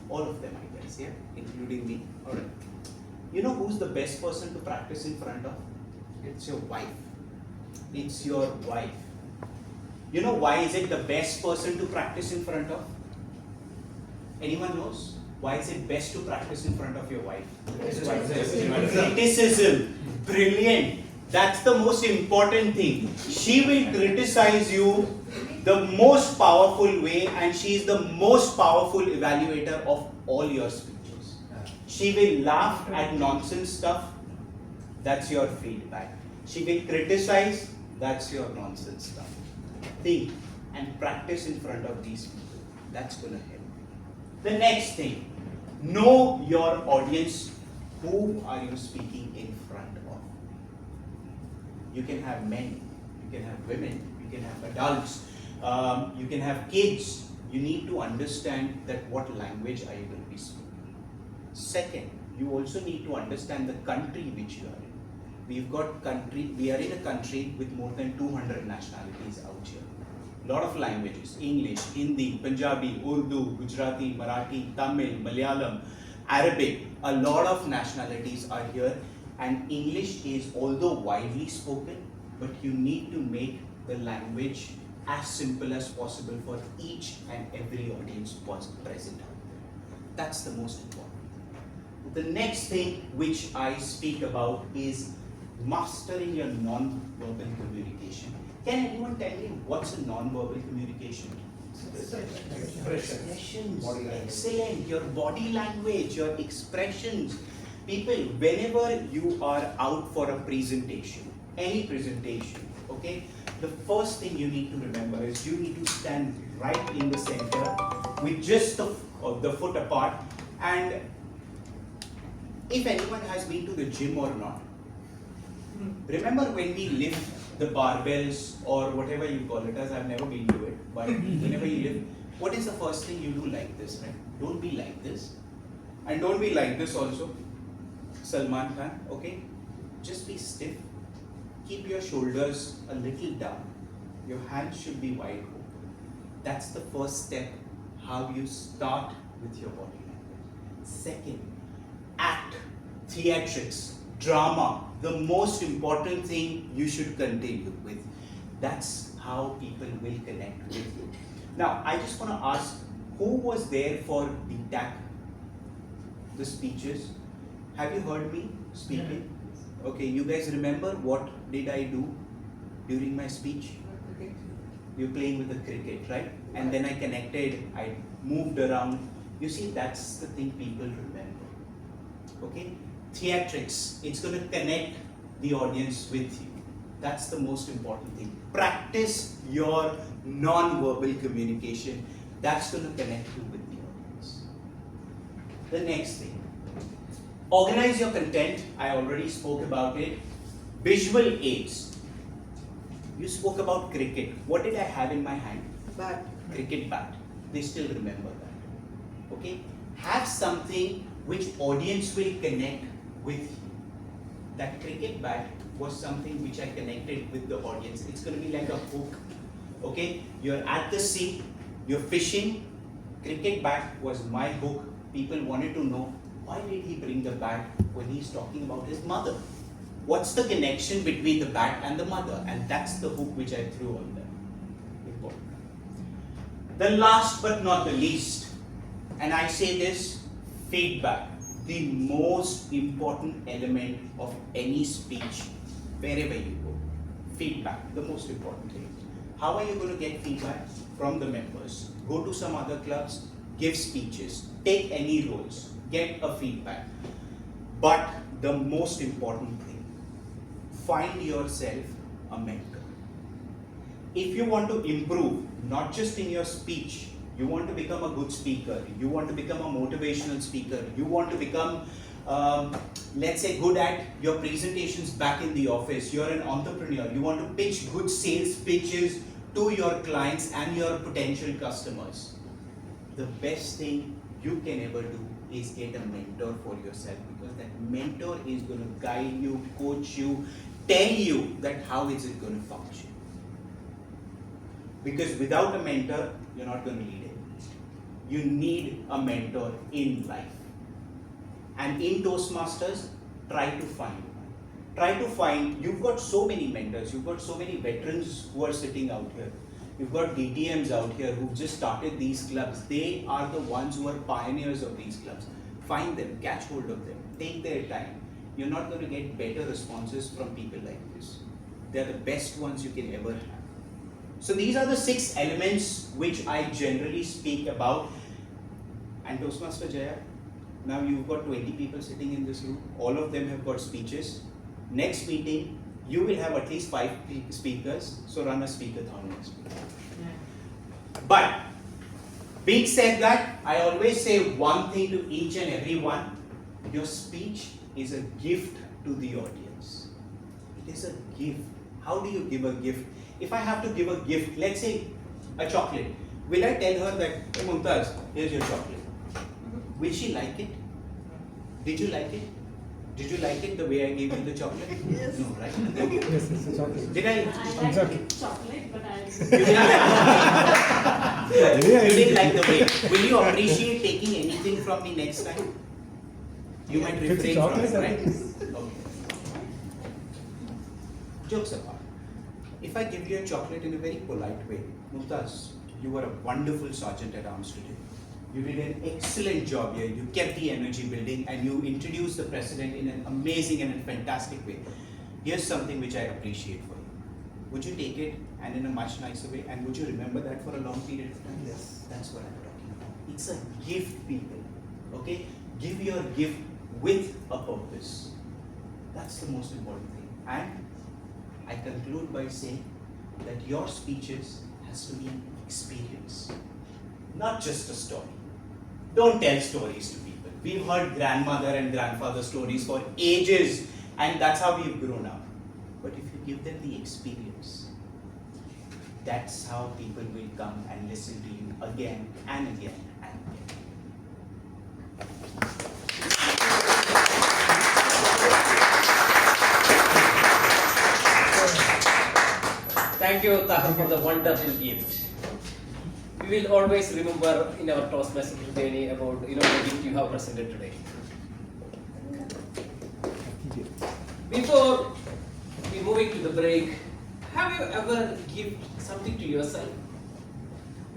All of them, I guess, yeah, including me. All right. You know who's the best person to practice in front of? It's your wife. It's your wife. You know why is it the best person to practice in front of? Anyone knows? Why is it best to practice in front of your wife? Criticism. Brilliant. That's the most important thing. She will criticize you the most powerful way, and she is the most powerful evaluator of all your speeches. She will laugh at nonsense stuff. That's your feedback. She will criticize. That's your nonsense stuff. Think and practice in front of these people. That's going to help. The next thing, know your audience. Who are you speaking in front of? You can have men, you can have women, you can have adults, you can have kids. You need to understand that what language are you going to be speaking. Second, you also need to understand the country which you are in. We are in a country with more than 200 nationalities out here. Lot of languages, English, Hindi, Punjabi, Urdu, Gujarati, Marathi, Tamil, Malayalam, Arabic. A lot of nationalities are here, and English is although widely spoken, but you need to make the language as simple as possible for each and every audience present out there. That's the most important. The next thing which I speak about is mastering your non-verbal communication. Can anyone tell me what's a non-verbal communication? Expressions. Excellent. Your body language, your expressions. People, whenever you are out for a presentation, any presentation, okay, the first thing you need to remember is you need to stand right in the center with just the foot apart. And if anyone has been to the gym or not, remember when we lift the barbells or whatever you call it as, I've never been to it, but whenever you lift, what is the first thing you do like this, right? Don't be like this. And don't be like this also. Salman Khan, okay? Just be stiff. Keep your shoulders a little down. Your hands should be wide open. That's the first step, how you start with your body language. Second, act, theatrics, drama. The most important thing you should continue with. That's how people will connect with you. Now, I just want to ask, who was there for BTAC, the speeches? Have you heard me speaking? Okay, you guys remember what did I do during my speech? You're playing with the cricket, right? And then I connected, I moved around. You see, that's the thing people remember. Okay? Theatrics, it's going to connect the audience with you. That's the most important thing. Practice your non-verbal communication. That's going to connect you with the audience. The next thing, organize your content. I already spoke about it. Visual aids. You spoke about cricket. What did I have in my hand? Bat. Cricket bat. They still remember that. Okay? Have something which audience will connect with you. That cricket bat was something which I connected with the audience. It's going to be like a hook. Okay? You're at the sea, you're fishing. Cricket bat was my hook. People wanted to know, why did he bring the bat when he's talking about his mother? What's the connection between the bat and the mother? And that's the hook which I threw on them. Important. The last but not the least, and I say this, feedback. The most important element of any speech, wherever you go. Feedback, the most important thing. How are you going to get feedback? From the members. Go to some other clubs, give speeches, take any roles, get a feedback. But the most important thing, find yourself a mentor. If you want to improve, not just in your speech, you want to become a good speaker, you want to become a motivational speaker, you want to become, let's say, good at your presentations back in the office, you're an entrepreneur, you want to pitch good sales pitches to your clients and your potential customers, the best thing you can ever do is get a mentor for yourself, because that mentor is going to guide you, coach you, tell you that how is it going to function. Because without a mentor, you're not going to lead it. You need a mentor in life. And in Toastmasters, try to find one. Try to find, you've got so many mentors, you've got so many veterans who are sitting out here. You've got DTMs out here who've just started these clubs. They are the ones who are pioneers of these clubs. Find them, catch hold of them, take their time. You're not going to get better responses from people like this. They're the best ones you can ever have. So these are the 6 elements which I generally speak about. And Toastmaster Jaya, now you've got 20 people sitting in this room. All of them have got speeches. Next meeting, you will have at least 5 speakers. So run a speaker-thon next week. But, being said that, I always say one thing to each and every one. Your speech is a gift to the audience. It is a gift. How do you give a gift? If I have to give a gift, let's say a chocolate, will I tell her that, hey Mumtaz, here's your chocolate? Will she like it? Did you like it? Did you like it the way I gave you the chocolate? Yes. No, right? Yes, it's a chocolate. Did I? like chocolate, but I... You didn't like the way. Will you appreciate taking anything from me next time? You might refrain from it, right? Okay. Jokes apart. If I give you a chocolate in a very polite way, Mumtaz, you were a wonderful sergeant at arms today. You did an excellent job here. You kept the energy building and you introduced the president in an amazing and a fantastic way. Here's something which I appreciate for you. Would you take it and in a much nicer way, and would you remember that for a long period of time? Yes. That's what I'm talking about. It's a gift, people. Okay? Give your gift with a purpose. That's the most important thing. And I conclude by saying that your speeches has to be an experience, not just a story. Don't tell stories to people. We've heard grandmother and grandfather stories for ages, and that's how we've grown up. But if you give them the experience, that's how people will come and listen to you again and again and again. Thank you, Taher, for the wonderful gift. We will always remember in our Toastmaster journey about the gift you have presented today. Before we moving to the break, have you ever given something to yourself?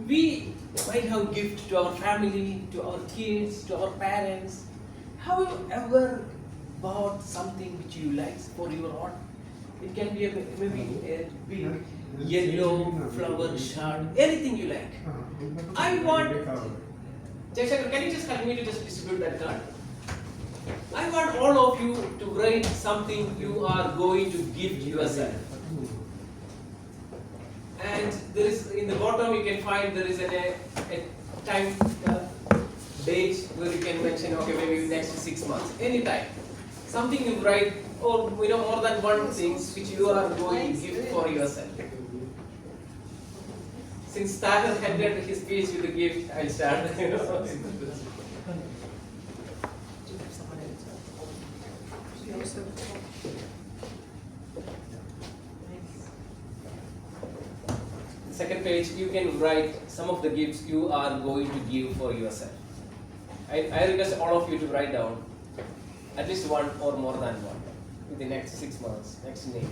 We might have gift to our family, to our kids, to our parents. Have you ever bought something which you like for your own? It can be maybe a big yellow flower shirt, anything you like. I want, Jaya, can you just help me to just distribute that card? I want all of you to write something you are going to give yourself. And there is, in the bottom you can find there is a time date where you can mention, okay, maybe next 6 months, anytime. Something you write, or more than one thing which you are going to give for yourself. Since Taher ended his speech with a gift, I'll start. Second page, you can write some of the gifts you are going to give for yourself. I request all of you to write down at least one or more than one in the next 6 months, next year.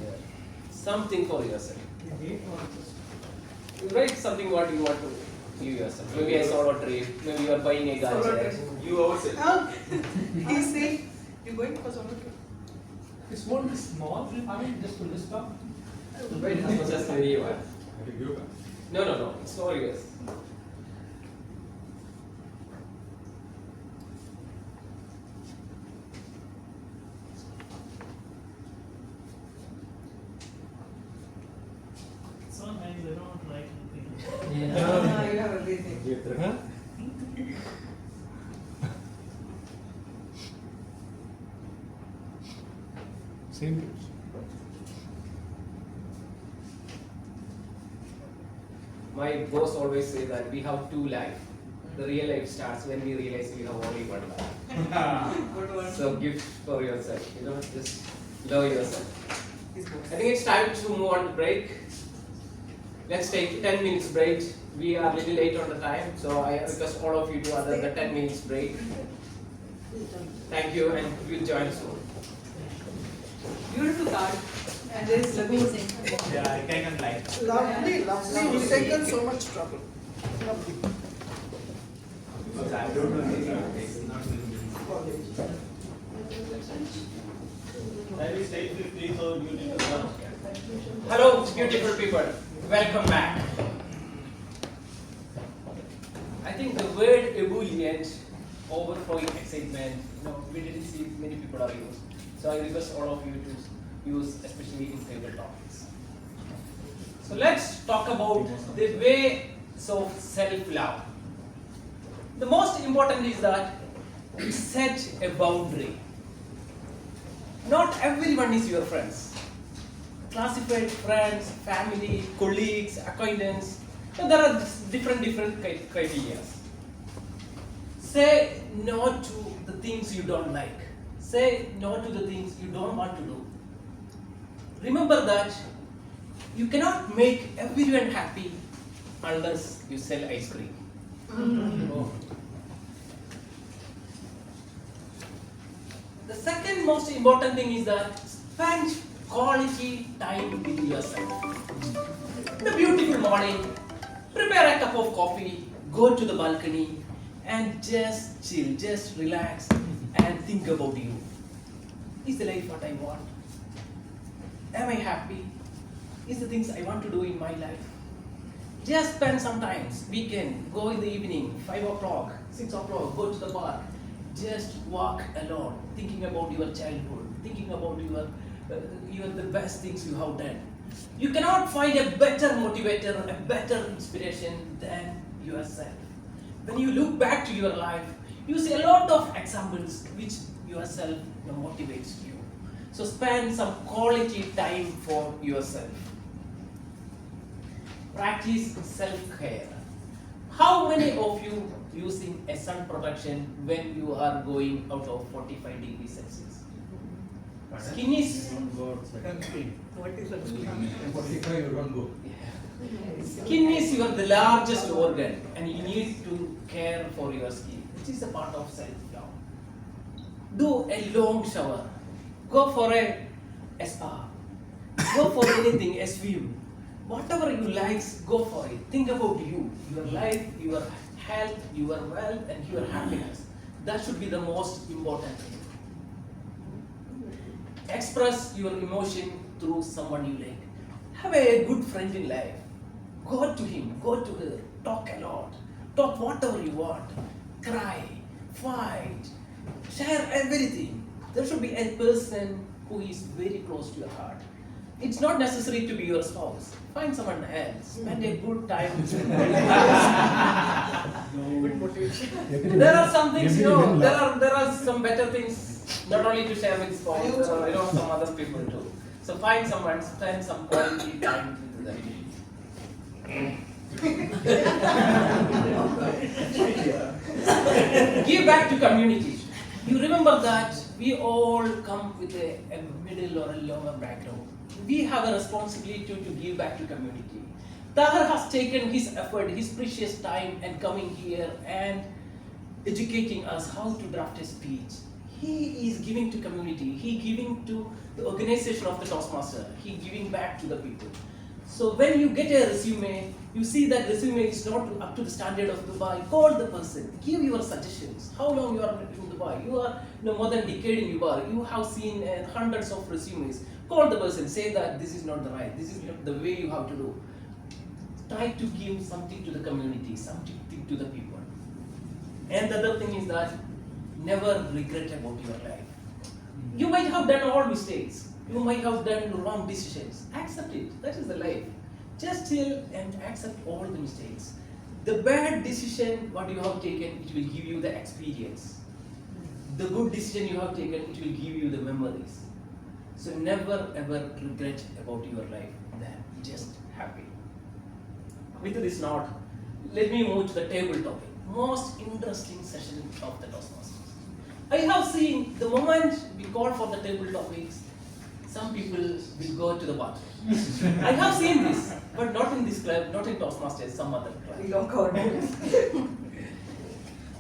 Something for yourself. You write something what you want to give yourself. Maybe a solo trip, maybe you are buying a gadget. You ourselves. He's saying, you're going for solo trip. This won't be small, I mean, just to list up. Wait, it was just a new one. No, it's for yours. So nice, I don't like anything. You have everything. Huh? Same page. My boss always say that we have two life. The real life starts when we realize we have only one life. So gift for yourself, just love yourself. I think it's time to move on to break. Let's take 10 minutes break. We are a little late on the time, so I request all of you to other the 10 minutes break. Thank you, and we'll join soon. Beautiful card. And there's Lagoon. Yeah, I can like. Lovely, lovely. You've taken so much trouble. Lovely. Because I don't know anything. Maybe stage 50, so you need to run. Hello, beautiful people. Welcome back. I think the word ebullient, overflowing excitement, we didn't see many people are used. So I request all of you to use, especially in favorite topics. So let's talk about the way of self-love. The most important is that set a boundary. Not everyone is your friends. Classified friends, family, colleagues, acquaintance. There are different criteria. Say no to the things you don't like. Say no to the things you don't want to do. Remember that you cannot make everyone happy unless you sell ice cream. Oh. The second most important thing is that spend quality time with yourself. In the beautiful morning, prepare a cup of coffee, go to the balcony, and just chill, just relax and think about you. Is the life what I want? Am I happy? Is the things I want to do in my life? Just spend some time, weekend, go in the evening, 5 o'clock, 6 o'clock, go to the park. Just walk alone, thinking about your childhood, thinking about the best things you have done. You cannot find a better motivator, a better inspiration than yourself. When you look back to your life, you see a lot of examples which yourself motivates you. So spend some quality time for yourself. Practice self-care. How many of you using a sun protection when you are going out of 45 degrees Celsius? Skin is Skin is the largest organ, and you need to care for your skin, which is a part of self-love. Do a long shower. Go for a spa. Go for anything, a swim. Whatever you like, go for it. Think about you, your life, your health, your wealth, and your happiness. That should be the most important thing. Express your emotion through someone you like. Have a good friend in life. Go to him, go to her, talk a lot. Talk whatever you want. Cry, fight, share everything. There should be a person who is very close to your heart. It's not necessary to be your spouse. Find someone else. Spend a good time. There are some things, there are some better things, not only to share with spouse, there are some other people too. So find someone, spend some quality time with them. Give back to community. You remember that we all come with a middle or a lower background. We have a responsibility to give back to community. Taher has taken his effort, his precious time and coming here and educating us how to draft a speech. He is giving to community, he giving to the organization of the Toastmaster, he giving back to the people. So when you get a resume, you see that resume is not up to the standard of Dubai, call the person, give your suggestions. How long you are in Dubai? You are more than a decade in Dubai, you have seen hundreds of resumes. Call the person, say that this is not the right, this is not the way you have to do. Try to give something to the community, something to the people. And the other thing is that never regret about your life. You might have done all mistakes. You might have done wrong decisions. Accept it. That is the life. Just chill and accept all the mistakes. The bad decision, what you have taken, it will give you the experience. The good decision you have taken, it will give you the memories. So never ever regret about your life. Then just happy. with this note, let me move to the table topic. Most interesting session of the Toastmasters. I have seen the moment we call for the table topics, some people will go to the bathroom. I have seen this, but not in this club, not in Toastmasters, some other club. We don't coordinate.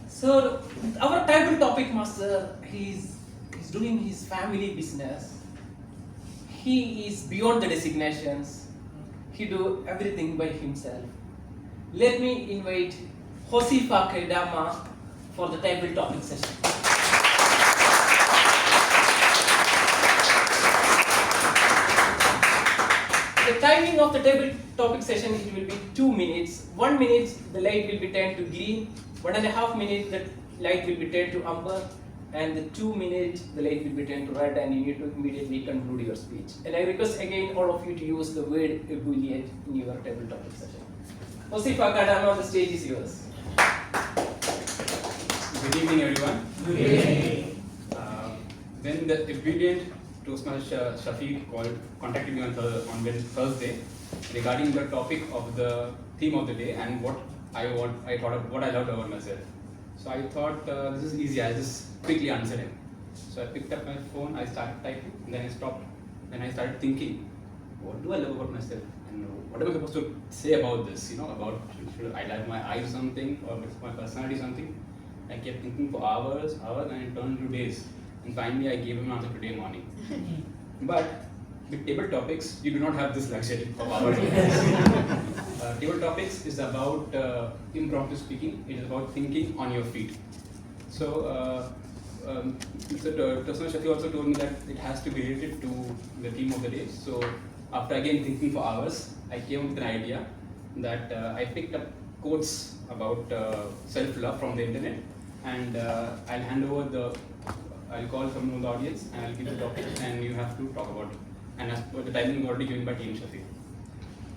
So our table topic master, he's doing his family business. He is beyond the designations. He do everything by himself. Let me invite Josifa Kedama for the table topic session. The timing of the table topic session, it will be 2 minutes. 1 minute the light will be turned to green. 1.5 minutes the light will be turned to amber. And the 2 minutes the light will be turned to red, and you need to immediately conclude your speech. And I request again all of you to use the word ebullient in your table topic session. Josifa Kedama, the stage is yours. Good evening, everyone. Good evening. When the obedient Toastmaster Shafeer contacted me on Thursday regarding the topic of the theme of the day and what I thought of what I loved about myself. So I thought this is easy. I'll just quickly answer him. So I picked up my phone. I started typing, and then I stopped. Then I started thinking, what do I love about myself? And what am I supposed to say about this? About should I like my eyes something, or my personality something? I kept thinking for hours, and it turned to days. And finally, I gave him an answer today morning. But with table topics, you do not have this luxury of hours. Table topics is about impromptu speaking. It is about thinking on your feet. So, Mr. Toastmaster Shafeer also told me that it has to be related to the theme of the day. So, after again thinking for hours, I came up with an idea that I picked up quotes about self-love from the internet, and I'll hand over I'll call someone from the audience and I'll give the topic, and you have to talk about it. And as per the timing already given by Team Shafeer.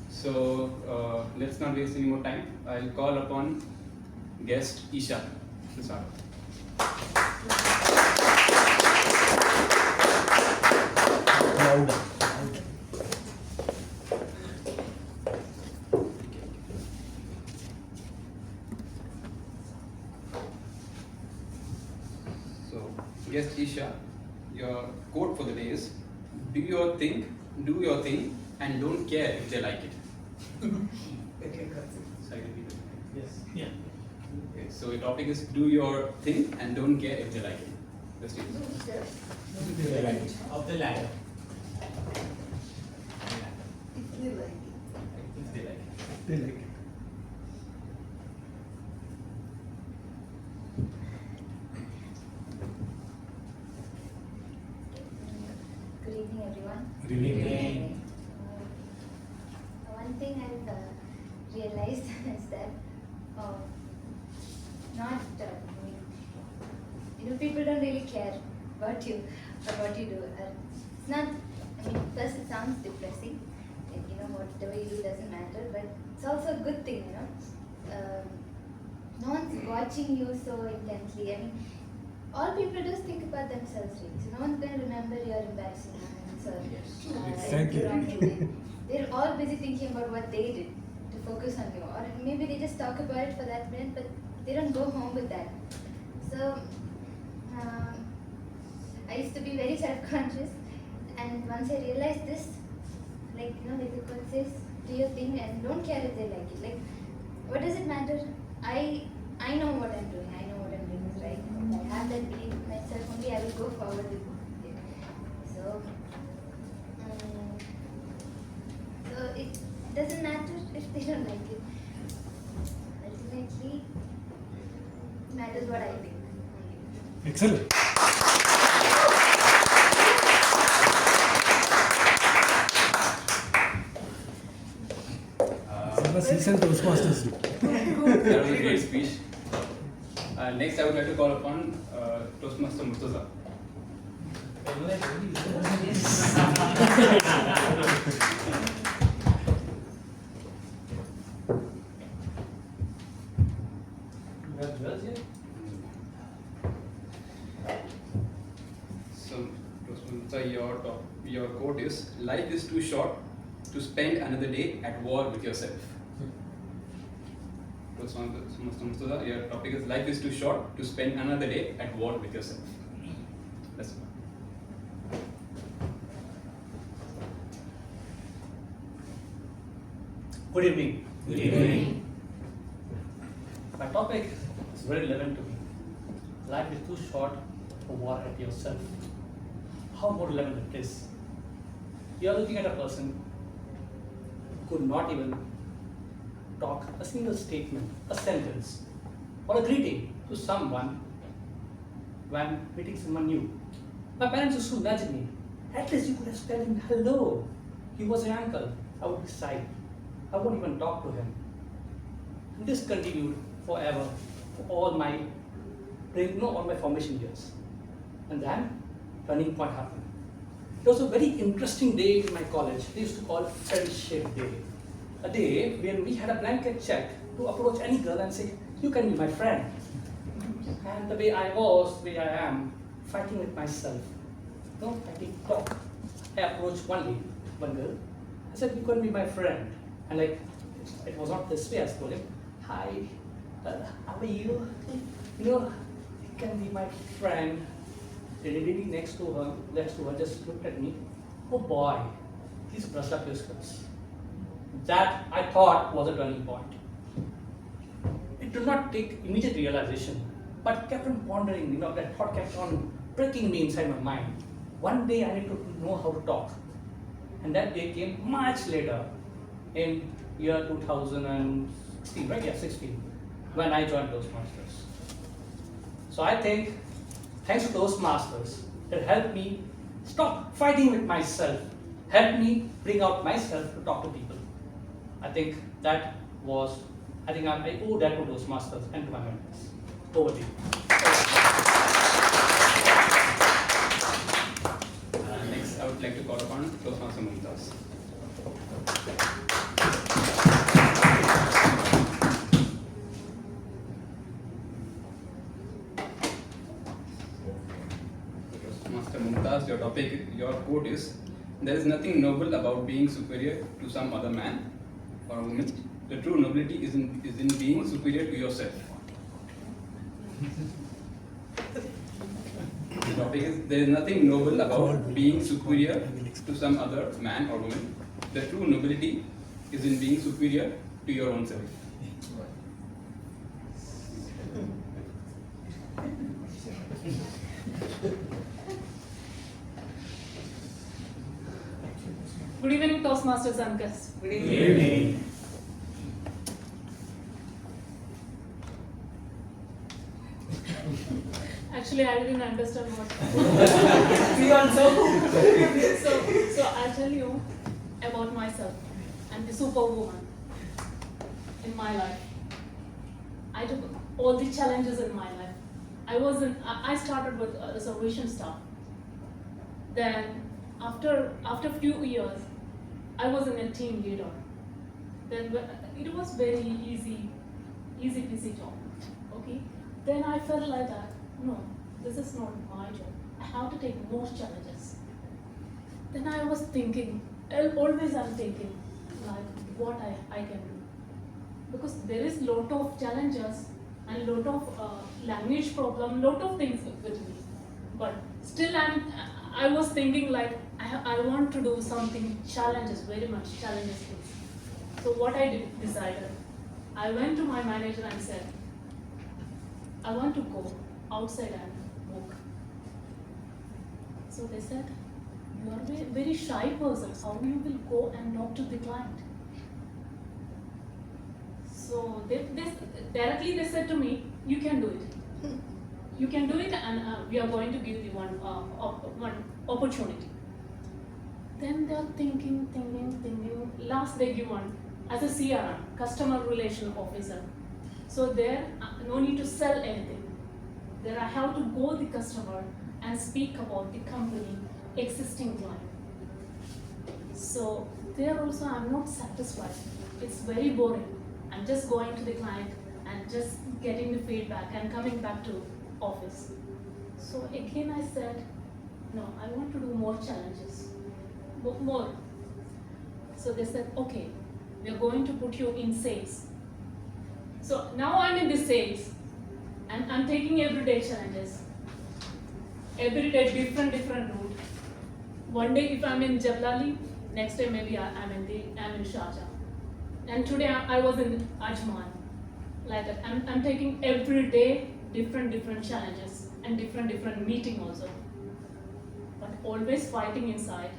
So let's not waste any more time. I'll call upon guest Isha to start. So, guest Isha, your quote for the day is: do your thing, and don't care if they like it. Sorry, repeat it. Yes. Yeah. Okay, so the topic is do your thing and don't care if they like it. That's it. Of the ladder. If they like it. If they like it. They like it. Good evening, everyone. Good evening. One thing I've realized is that people don't really care about you or what you do. It's not. First it sounds depressing. Whatever you do doesn't matter, but it's also a good thing. No one's watching you so intently. All people do is think about themselves, really. So no one's going to remember your embarrassing moments or Exactly. They're all busy thinking about what they did to focus on you, or maybe they just talk about it for that minute, but they don't go home with that. So I used to be very self-conscious, and once I realized this, like the quote says, do your thing and don't care if they like it. Like, what does it matter? I know what I'm doing. I know what I'm doing is right. I have that belief in myself. Only I will go forward with it. So it doesn't matter if they don't like it. Ultimately, it matters what I think. Excellent. Seasoned Toastmasters do. That was a great speech. Next, I would like to call upon Toastmaster Murtaza. So, Toastmaster, your quote is: life is too short to spend another day at war with yourself. Toastmaster, your topic is life is too short to spend another day at war with yourself. That's all. Good evening. Good evening. My topic is very relevant to me. Life is too short for war at yourself. How more relevant it is? You are looking at a person who could not even talk a single statement, a sentence, or a greeting to someone when meeting someone new. My parents used to nudge me. At least you could have told him hello. He was an uncle. I would be silent. I won't even talk to him. And this continued forever, for all my formation years. And then, turning point happened. It was a very interesting day in my college. They used to call Friendship Day. A day when we had a blanket check to approach any girl and say, you can be my friend. And the way I was, the way I am, fighting with myself. No, fighting talk. I approached one girl. I said, you can be my friend. And like, it was not this way. I told him, hi, how are you? You can be my friend. The lady next to her just looked at me. Oh boy, please brush up your skills. That I thought was a turning point. It did not take immediate realization, but kept on pondering, that thought kept on pricking me inside my mind. One day I need to know how to talk. And that day came much later, in year 2016, right? Yeah, 16, when I joined Toastmasters. So I think, thanks to Toastmasters, it helped me stop fighting with myself, helped me bring out myself to talk to people. I think I owe that to Toastmasters and to my mentors. Over to you. Next, I would like to call upon Toastmaster Muhammed. Master Mumtaz, your quote is, there is nothing noble about being superior to some other man or woman. The true nobility is in being superior to yourself. The topic is, there is nothing noble about being superior to some other man or woman. The true nobility is in being superior to your own self. Good evening, Toastmasters and guests. Good evening. Actually, I didn't understand what. We also. So I'll tell you about myself and the superwoman in my life. I took all the challenges in my life. I started with reservation staff. Then after few years, I was in a team leader. Then it was very easy peasy job. Okay. Then I felt like that. No, this is not my job. I have to take more challenges. Then I was thinking, always I'm thinking, like what I can do. Because there is lot of challenges and lot of language problem, lot of things with me. But still I was thinking like, I want to do something challenges, very much challenges things. So what I decided, I went to my manager and said, I want to go outside and work. So they said, you are a very shy person, how you will go and talk to the client? So directly they said to me, you can do it. You can do it, and we are going to give you one opportunity. Then they are thinking. Last they give one as a CRM, customer relation officer. So there, no need to sell anything. There I have to go the customer and speak about the company, existing client. So there also I'm not satisfied. It's very boring. I'm just going to the client and just getting the feedback and coming back to office. So again I said, no, I want to do more challenges, more. So they said, okay, we are going to put you in sales. So now I'm in this sales, and I'm taking everyday challenges. Every day different route. One day if I'm in Jablali, next day maybe I'm in Sharjah. And today I was in Ajman. Like that. I'm taking every day different challenges and different meeting also. But always fighting inside.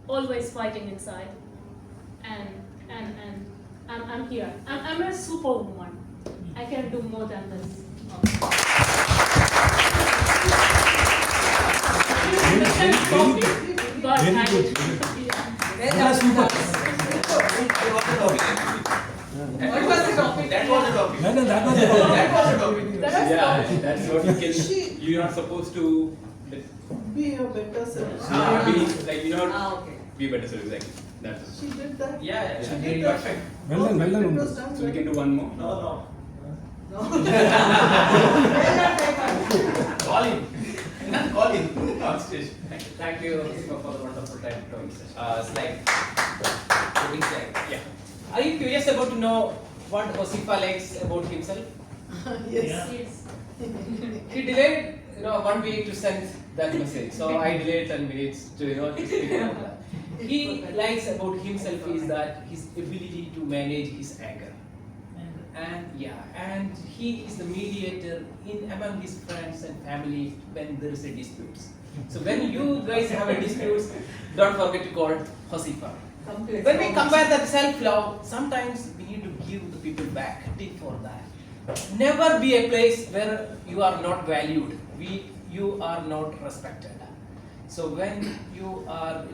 Always fighting inside. And I'm here. I'm a superwoman. I can do more than this. But Very I- good. Yeah. Super. What was the topic? That was the topic. That was the topic. That was the topic. Yeah, that's what you can. You're not supposed to. Be a better service. Be like you know. Okay. Be better service like that's. She did that. Yeah, She did that. perfect. Well done, well It was done. done So we well. can do one more. No. Call him. Call him on stage. Thank you for the wonderful time drawing session. Slide. Moving slide. Yeah. Are you curious about to know what Hosifa likes about himself? Yes. Yes. He delayed, 1 week to send that message. So I delayed 10 minutes to, to speak about that. He likes about himself is that his ability to manage his anger. And he is the mediator among his friends and family when there is a dispute. So when you guys have a dispute, don't forget to call Hosifa. When we compare that self-love, sometimes we need to give the people back tip for that. Never be a place where you are not valued, you are not respected. So when you are,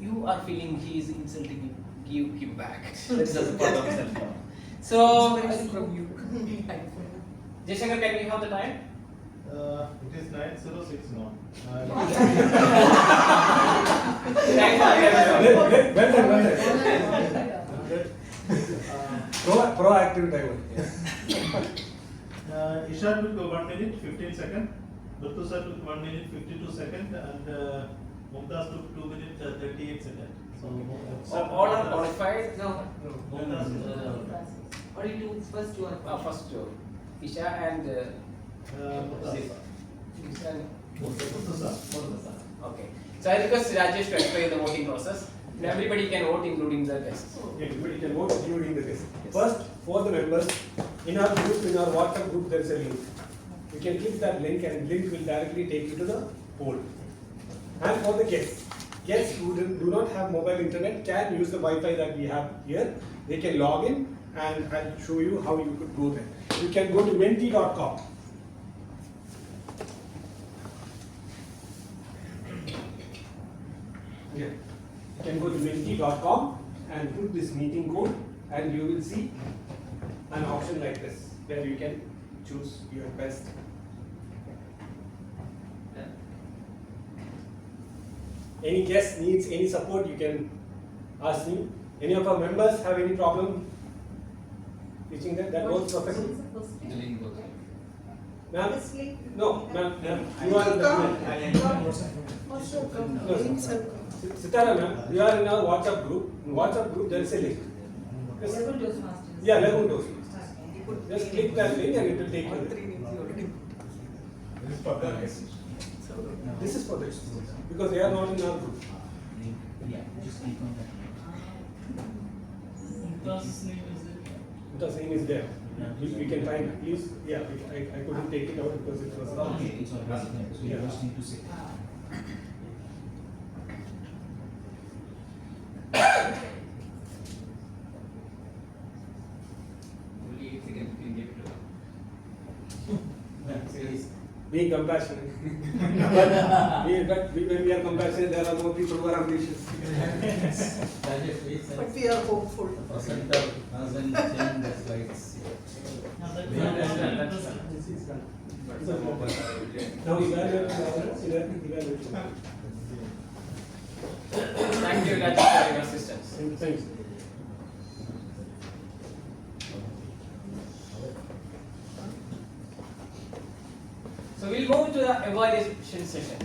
you are feeling he is insulting you, give him back. That is also part of self-love. So, From you. Jayshankar, can we have the time? It is 9:06 now. Proactive diver. Ishan took 1 minute 15 seconds. Muthu sir took 1 minute 52 seconds, and Mumtaz took 2 minutes 38 seconds. So All are qualified? No. Mumtaz is Only two, first two are. First two. Isha and Mumtaz. Isha and Muthu sir. Okay. So I request Rajesh to explain the voting process. And everybody can vote, including the guests. Everybody can vote, including the guests. First, for the members, in our group, in our WhatsApp group, there is a link. You can click that link, and link will directly take you to the poll. And for the guests who do not have mobile internet can use the Wi-Fi that we have here. They can log in, and I'll show you how you could go there. You can go to menti.com. Yeah. You can go to menti.com and put this meeting code, and you will see an option like this where you can choose your best. Any guest needs any support, you can ask me. Any of our members have any problem reaching that? That works perfectly. Ma'am? No, ma'am. You are in the Sitara ma'am, you are in our WhatsApp group. In WhatsApp group there is a link. Lagoon Toastmasters. Yeah, Lagoon Toastmasters. Just click that link and it will take you. This is for the because they are not in our group. Mumtaz's name is there. Mumtaz's name is there. We can find it. Please, yeah, I couldn't take it out because it was. Okay, it's all right. So you just need to say. Only 8 seconds, you can give it to them. Being compassionate. But when we are compassionate, there are more people who are ambitious. But we are hopeful. Now evaluate. Thank you, Rajesh, for your assistance. Thanks. So we'll move to the evaluation session.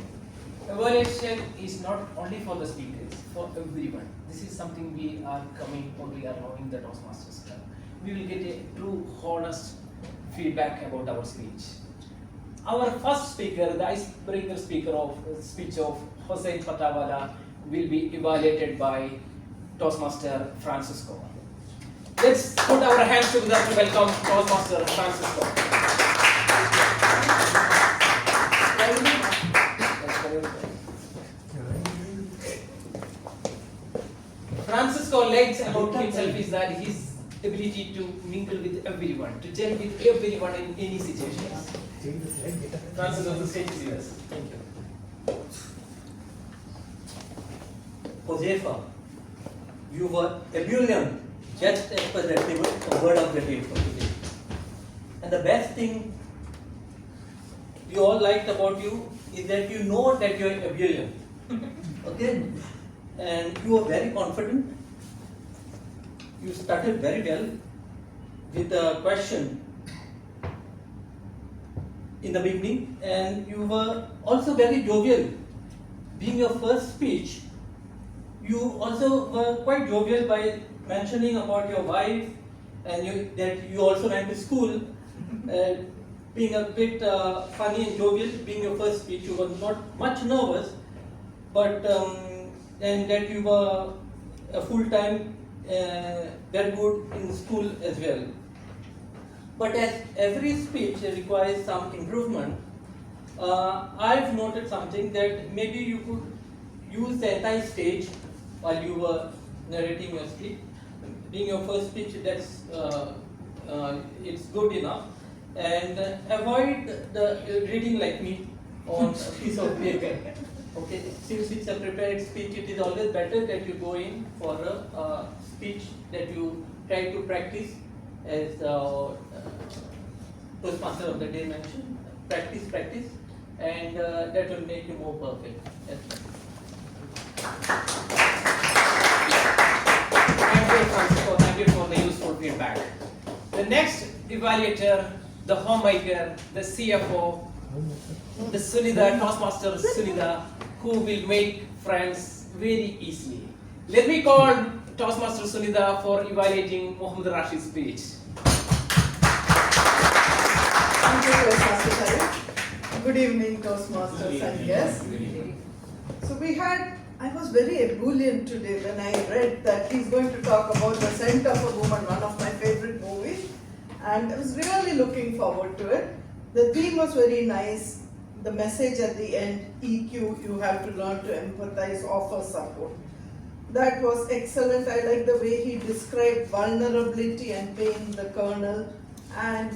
Evaluation is not only for the speakers, for everyone. This is something we are coming or we are knowing the Toastmasters Club. We will get a true, honest feedback about our speech. Our first speaker, the icebreaker speech of Hossein Patawala, will be evaluated by Toastmaster Francisco. Let's put our hands together to welcome Toastmaster Francisco. Francisco likes about himself is that his ability to mingle with everyone, to gel with everyone in any situation. Francisco, the stage is yours. Thank you. Josefa, you were ebullient, just as per the word of the day for today. And the best thing we all liked about you is that you know that you are ebullient. Okay? And you were very confident. You started very well with a question in the beginning, and you were also very jovial. Being your first speech, you also were quite jovial by mentioning about your wife and that you also went to school. Being a bit funny and jovial, being your first speech, you were not much nervous, but and that you were a full-time very good in school as well. But as every speech requires some improvement, I've noted something that maybe you could use the entire stage while you were narrating your speech. Being your first speech, that's it's good enough. And avoid the reading like me on a piece of paper. Okay, since it's a prepared speech, it is always better that you go in for a speech that you try to practice, as Toastmaster of the day mentioned. Practice, and that will make you more perfect. Yes. Thank you, Francisco. Thank you for the useful feedback. The next evaluator, the homemaker, the CFO, the Sunida, Toastmaster Sunida, who will make friends very easily. Let me call Toastmaster Sunida for evaluating Muhammed Rashid's speech. Thank you, Toastmaster Taher. Good evening, Toastmasters and guests. So I was very ebullient today when I read that he's going to talk about The Scent of a Woman, one of my favorite movies, and I was really looking forward to it. The theme was very nice. The message at the end, EQ, you have to learn to empathize, offer support. That was excellent. I like the way he described vulnerability and pain, the kernel. And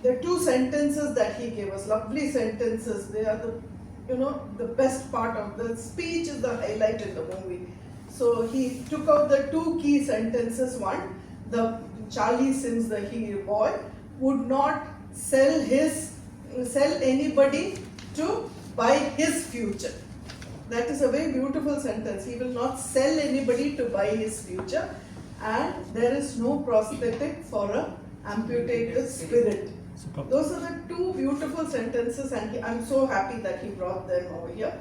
the two sentences that he gave us, lovely sentences, they are the best part of the speech, is the highlight in the movie. So he took out the two key sentences. One, the Charlie Sims, the hero boy, would not sell anybody to buy his future. That is a very beautiful sentence. He will not sell anybody to buy his future, and there is no prosthetic for a amputated spirit. Those are the two beautiful sentences, and I'm so happy that he brought them over here.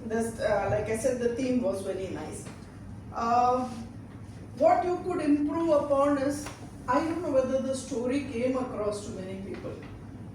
Like I said, the theme was very nice. What you could improve upon is, I don't know whether the story came across to many people.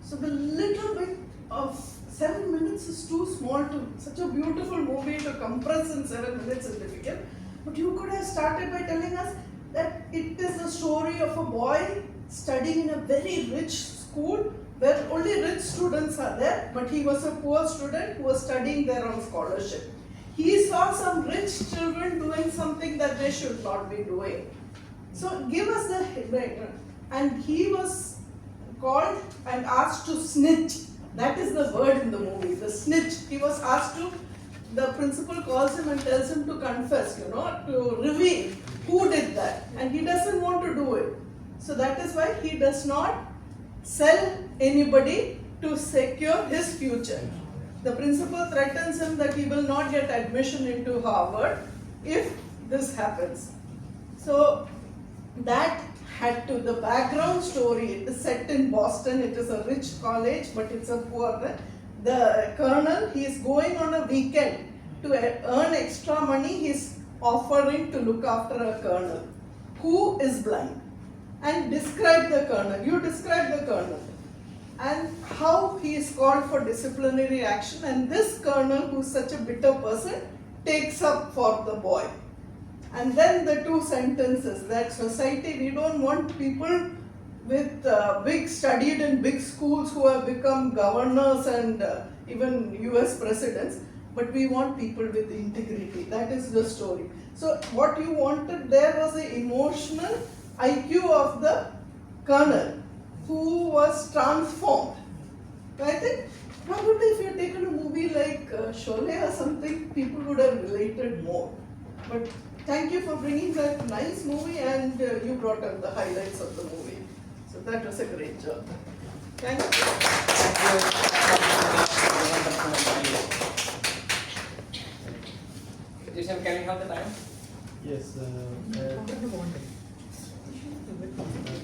So the little bit of 7 minutes is too small to, such a beautiful movie to compress in 7 minutes is difficult. But you could have started by telling us that it is the story of a boy studying in a very rich school where only rich students are there, but he was a poor student who was studying there on scholarship. He saw some rich children doing something that they should not be doing. So give us the, and he was called and asked to snitch. That is the word in the movie, the snitch. He was asked to, the principal calls him and tells him to confess, to reveal who did that. And he doesn't want to do it. So that is why he does not sell anybody to secure his future. The principal threatens him that he will not get admission into Harvard if this happens. So that had to, the background story, it is set in Boston, it is a rich college, but it's a poor. the colonel, he is going on a weekend to earn extra money. He is offering to look after a colonel who is blind. And describe the colonel. You describe the colonel and how he is called for disciplinary action, and this colonel, who is such a bitter person, takes up for the boy. And then the two sentences that society, we don't want people with studied in big schools who have become governors and even US presidents, but we want people with integrity. That is the story. So what you wanted there was the emotional IQ of the colonel who was transformed. So I think probably if you had taken a movie like Sholay or something, people would have related more. But thank you for bringing that nice movie, and you brought up the highlights of the movie. So that was a great job. Thank you. Jason, can we have the time? Yes.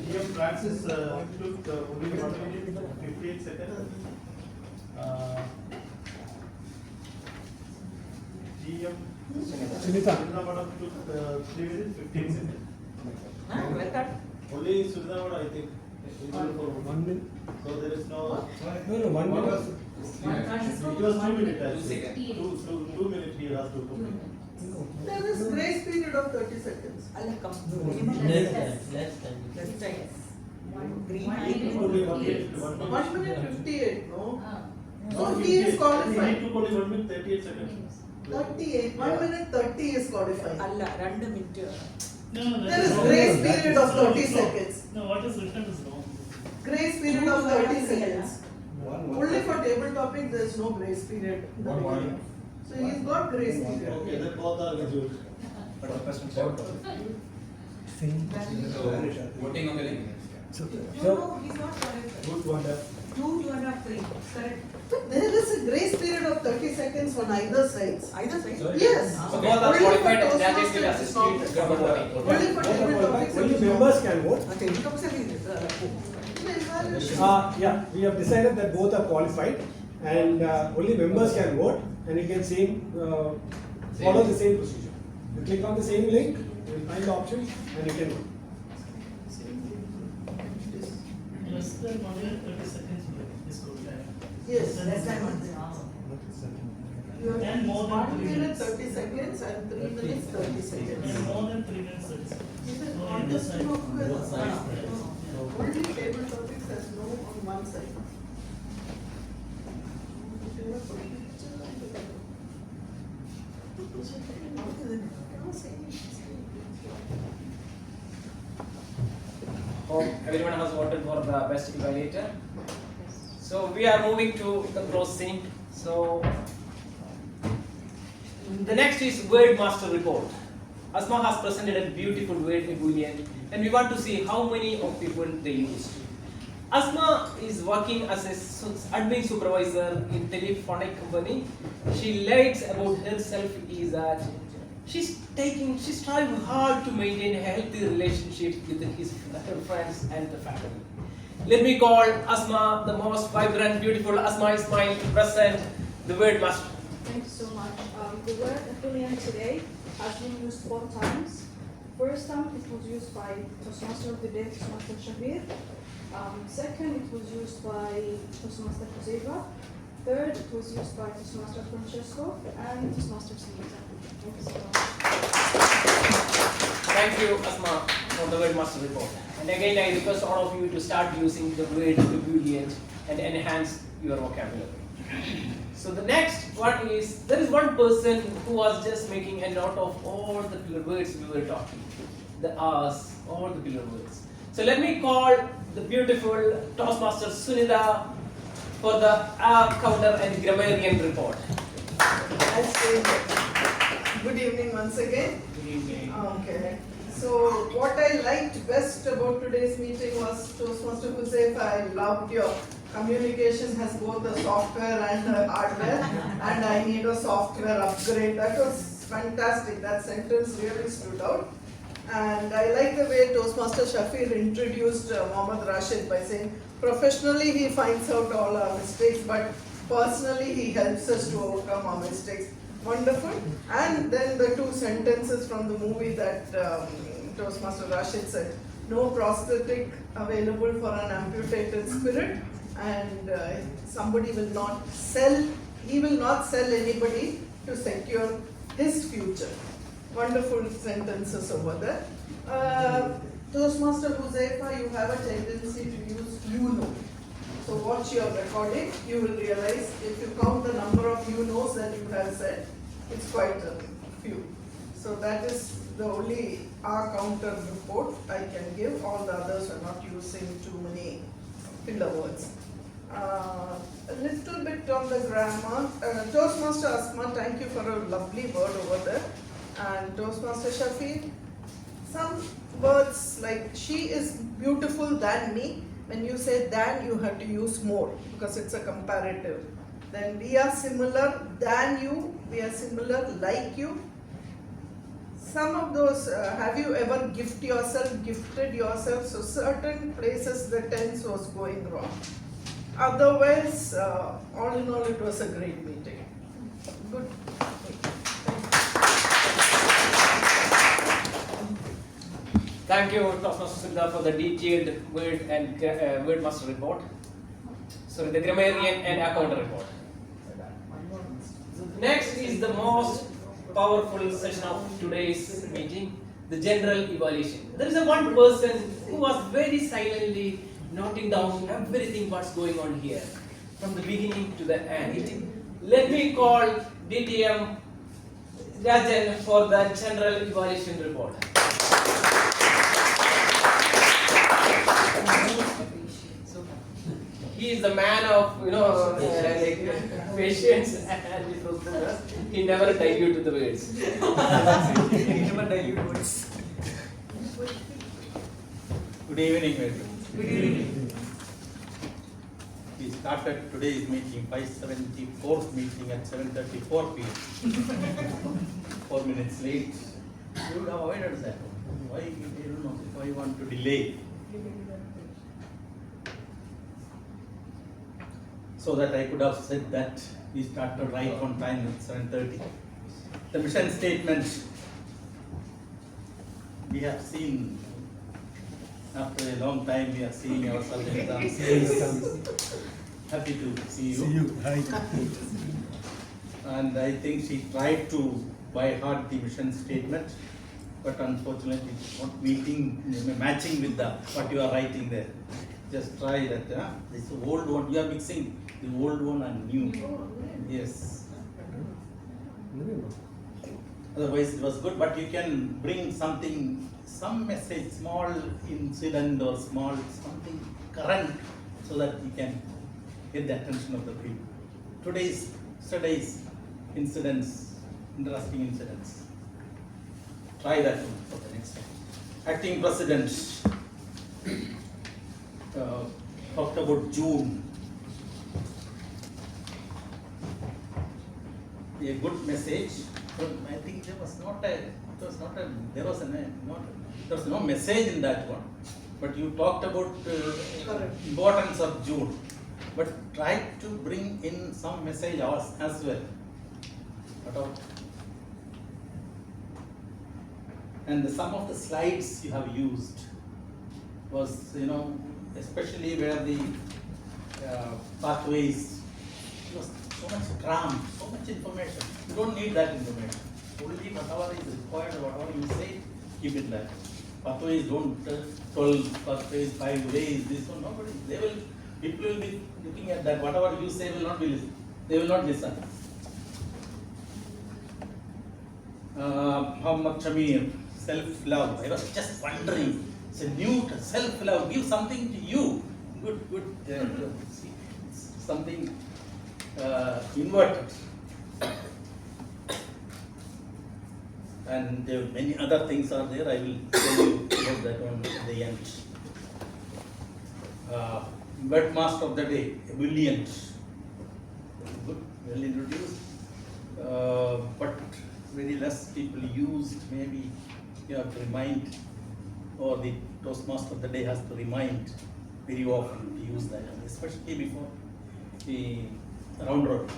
Dear Francis took only 1 minute 58 seconds. GM Sunita Madam took 3 minutes 15 seconds. Only Sunita Madam, I think. For 1 minute. So there is no. No, 1 minute. It was 2 minutes actually. 2 minutes he has to complete. There is grace period of 30 seconds. Less time. 1 minute 58, no? So he is qualified. He took only 1 minute 38 seconds. 38. 1 minute 30 is qualified. No, There is grace period of 30 seconds. No, what is written is wrong. Grace period of 30 seconds. Only for table topic there is no grace period. So he's got grace period. Okay, then both are good. But the question so voting on the link. No, he's not correct. 2, 2.5, 3. Correct. There is a grace period of 30 seconds on either sides. Either side? Yes. So both are Only for qualified and judges Toastmasters will is assist not you this. to cover voting. Only for table topics. Only members can vote. Yeah, we have decided that both are qualified, and only members can vote, and you can follow the same procedure. You click on the same link, you will find the options, and you can vote. Less than 1 minute 30 seconds is good. Yes. Less than 1 You have And more than 1 3 minute minutes. 30 seconds and 3 minutes 30 seconds. And more than 3 minutes 30 seconds. Is it So on either the side. both sides? Only table topics has no on one side. Hope everyone has voted for the best evaluator. So we are moving to the closing. So the next is word master report. Asma has presented a beautiful word ebullient, and we want to see how many of people they used. Asma is working as a admin supervisor in telephonic company. She likes about herself is that she's striving hard to maintain a healthy relationship with her friends and the family. Let me call Asma, the most vibrant, beautiful Asma Ismail, to present the word master. Thank you so much. The word ebullient today has been used 4 times. First time it was used by Toastmaster of the Day, Toastmaster Shafeer. Second, it was used by Toastmaster Jaya. Third, it was used by Toastmaster Francesco and Toastmaster Sunita. Thank you so much. Thank you, Asma, for the word master report. And again, I request all of you to start using the word ebullient and enhance your vocabulary. So the next one is, there is one person who was just making a note of all the pillar words we were talking. The R's, all the pillar words. So let me call the beautiful Toastmaster Sunita for the R counter and grammarian report. Good evening once again. Good evening. Okay. So what I liked best about today's meeting was Toastmaster Huzaifa. I loved your communication has both a software and a hardware, and I need a software upgrade. That was fantastic. That sentence really stood out. And I like the way Toastmaster Shafeer introduced Muhammad Rashid by saying, professionally he finds out all our mistakes, but personally he helps us to overcome our mistakes. Wonderful. And then the two sentences from the movie that Toastmaster Rashid said. No prosthetic available for an amputated spirit, and somebody will not sell, he will not sell anybody to secure his future. Wonderful sentences over there. Toastmaster Huzaifa, you have a tendency to use you know. So watch your recording, you will realize if you count the number of you knows that you have said, it's quite a few. So that is the only R counter report I can give. All the others are not using too many filler words. A little bit on the grammar. Toastmaster Asma, thank you for a lovely word over there. And Toastmaster Shafeer, some words like she is beautiful than me. When you say than, you have to use more because it's a comparative. Then we are similar than you, we are similar like you. Some of those, have you ever gifted yourself? So certain places the tense was going wrong. Otherwise, all in all, it was a great meeting. Good. Thank you, Toastmaster Siddha, for the detailed word and word master report. Sorry, the grammarian and accountant report. Next is the most powerful session of today's meeting, the general evaluation. There is a one person who was very silently noting down everything what's going on here, from the beginning to the end. Let me call DTM Rajan for the general evaluation report. He is the man of, patience and resourcefulness. He never diluted the words. He never diluted words. Good evening, everyone. Good evening. We started today's meeting, 574th meeting at 7:34 p.m. 4 minutes late. You would have avoided that. Why? I don't know. Why you want to delay? So that I could have said that we started right on time at 7:30. The mission statement we have seen. After a long time, we are seeing ourselves in the happy to see you. See you. Hi. And I think she tried to by heart the mission statement, but unfortunately it's not matching with what you are writing there. Just try that. This old one, you are mixing the old one and new. Yes. Otherwise it was good, but you can bring something, some message, small incident or small something current, so that you can get the attention of the people. Today's incidents, interesting incidents. Try that one for the next time. Acting President talked about June. A good message. I think there was no message in that one. But you talked about importance of June. But try to bring in some message as well. And some of the slides you have used was, especially where the pathways, it was so much cram, so much information. You don't need that information. Only whatever is required, whatever you say, keep it there. Pathways don't 12 pathways, 5 ways, this one, nobody. People will be looking at that. Whatever you say will not be listened. They will not listen. Muhammad Shamir, self-love. I was just wondering, it's a new self-love. Give something to you. Good. Something inverted. And many other things are there. I will tell you about that one at the end. Webmaster of the day, ebullient. Good, well introduced. But very less people used. Maybe you have to remind, or the Toastmaster of the day has to remind very often to use that, especially before the round robin.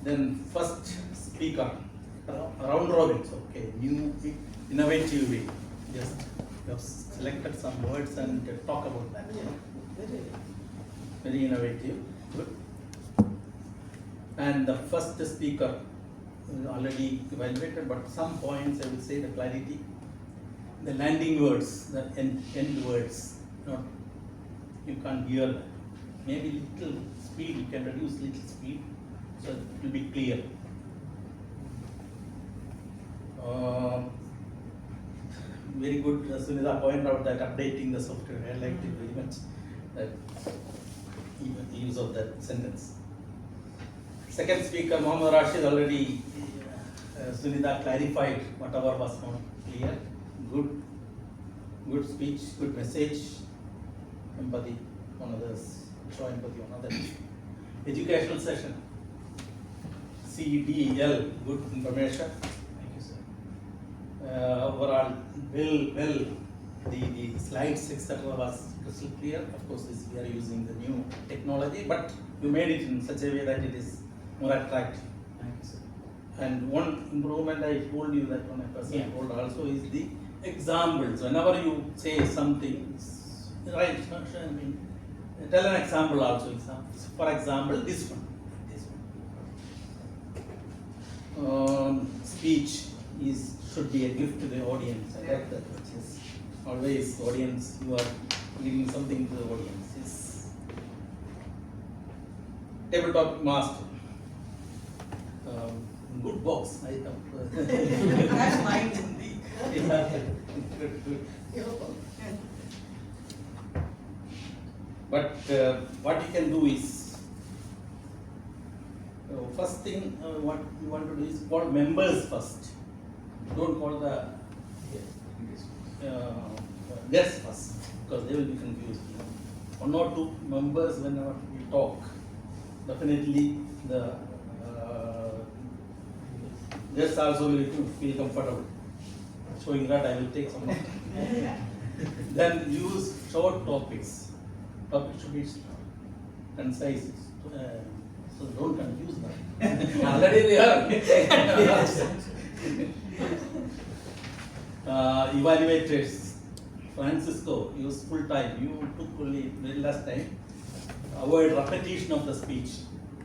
Then first speaker, round robin, okay, new, innovative way. Just you have selected some words and talk about that. Very, very innovative. Good. And the first speaker already evaluated, but some points I will say the clarity, the landing words, the end words, not you can't hear that. Maybe little speed, you can reduce little speed, so it will be clear. Very good, Sunita pointed out that updating the software, I liked it very much, that use of that sentence. Second speaker, Muhammed Rashid, already Sunita clarified whatever was not clear. Good speech, good message, empathy on others, show empathy on others. Educational session, CDL, good information. Thank you, sir. Overall, well, the slides, etc. was crystal clear. Of course, we are using the new technology, but you made it in such a way that it is more attractive. Thank you, sir. And one improvement I told you that one person told also is the examples. Whenever you say something, right? I mean, tell an example also. For example, this one. Speech should be a gift to the audience. I like that. Which is always audience. You are giving something to the audience. It's tabletop master. Good box. I have. That's mine indeed. But what you can do is, first thing what you want to do is call members first. Don't call the guests first, because they will be confused. One or two members whenever we talk, definitely the guests also will feel comfortable. Showing that I will take some of Then use short topics. Topics should be concise. So don't confuse them. Already they are. Evaluators. Francisco, use full time. You took only very last time. Avoid repetition of the speech.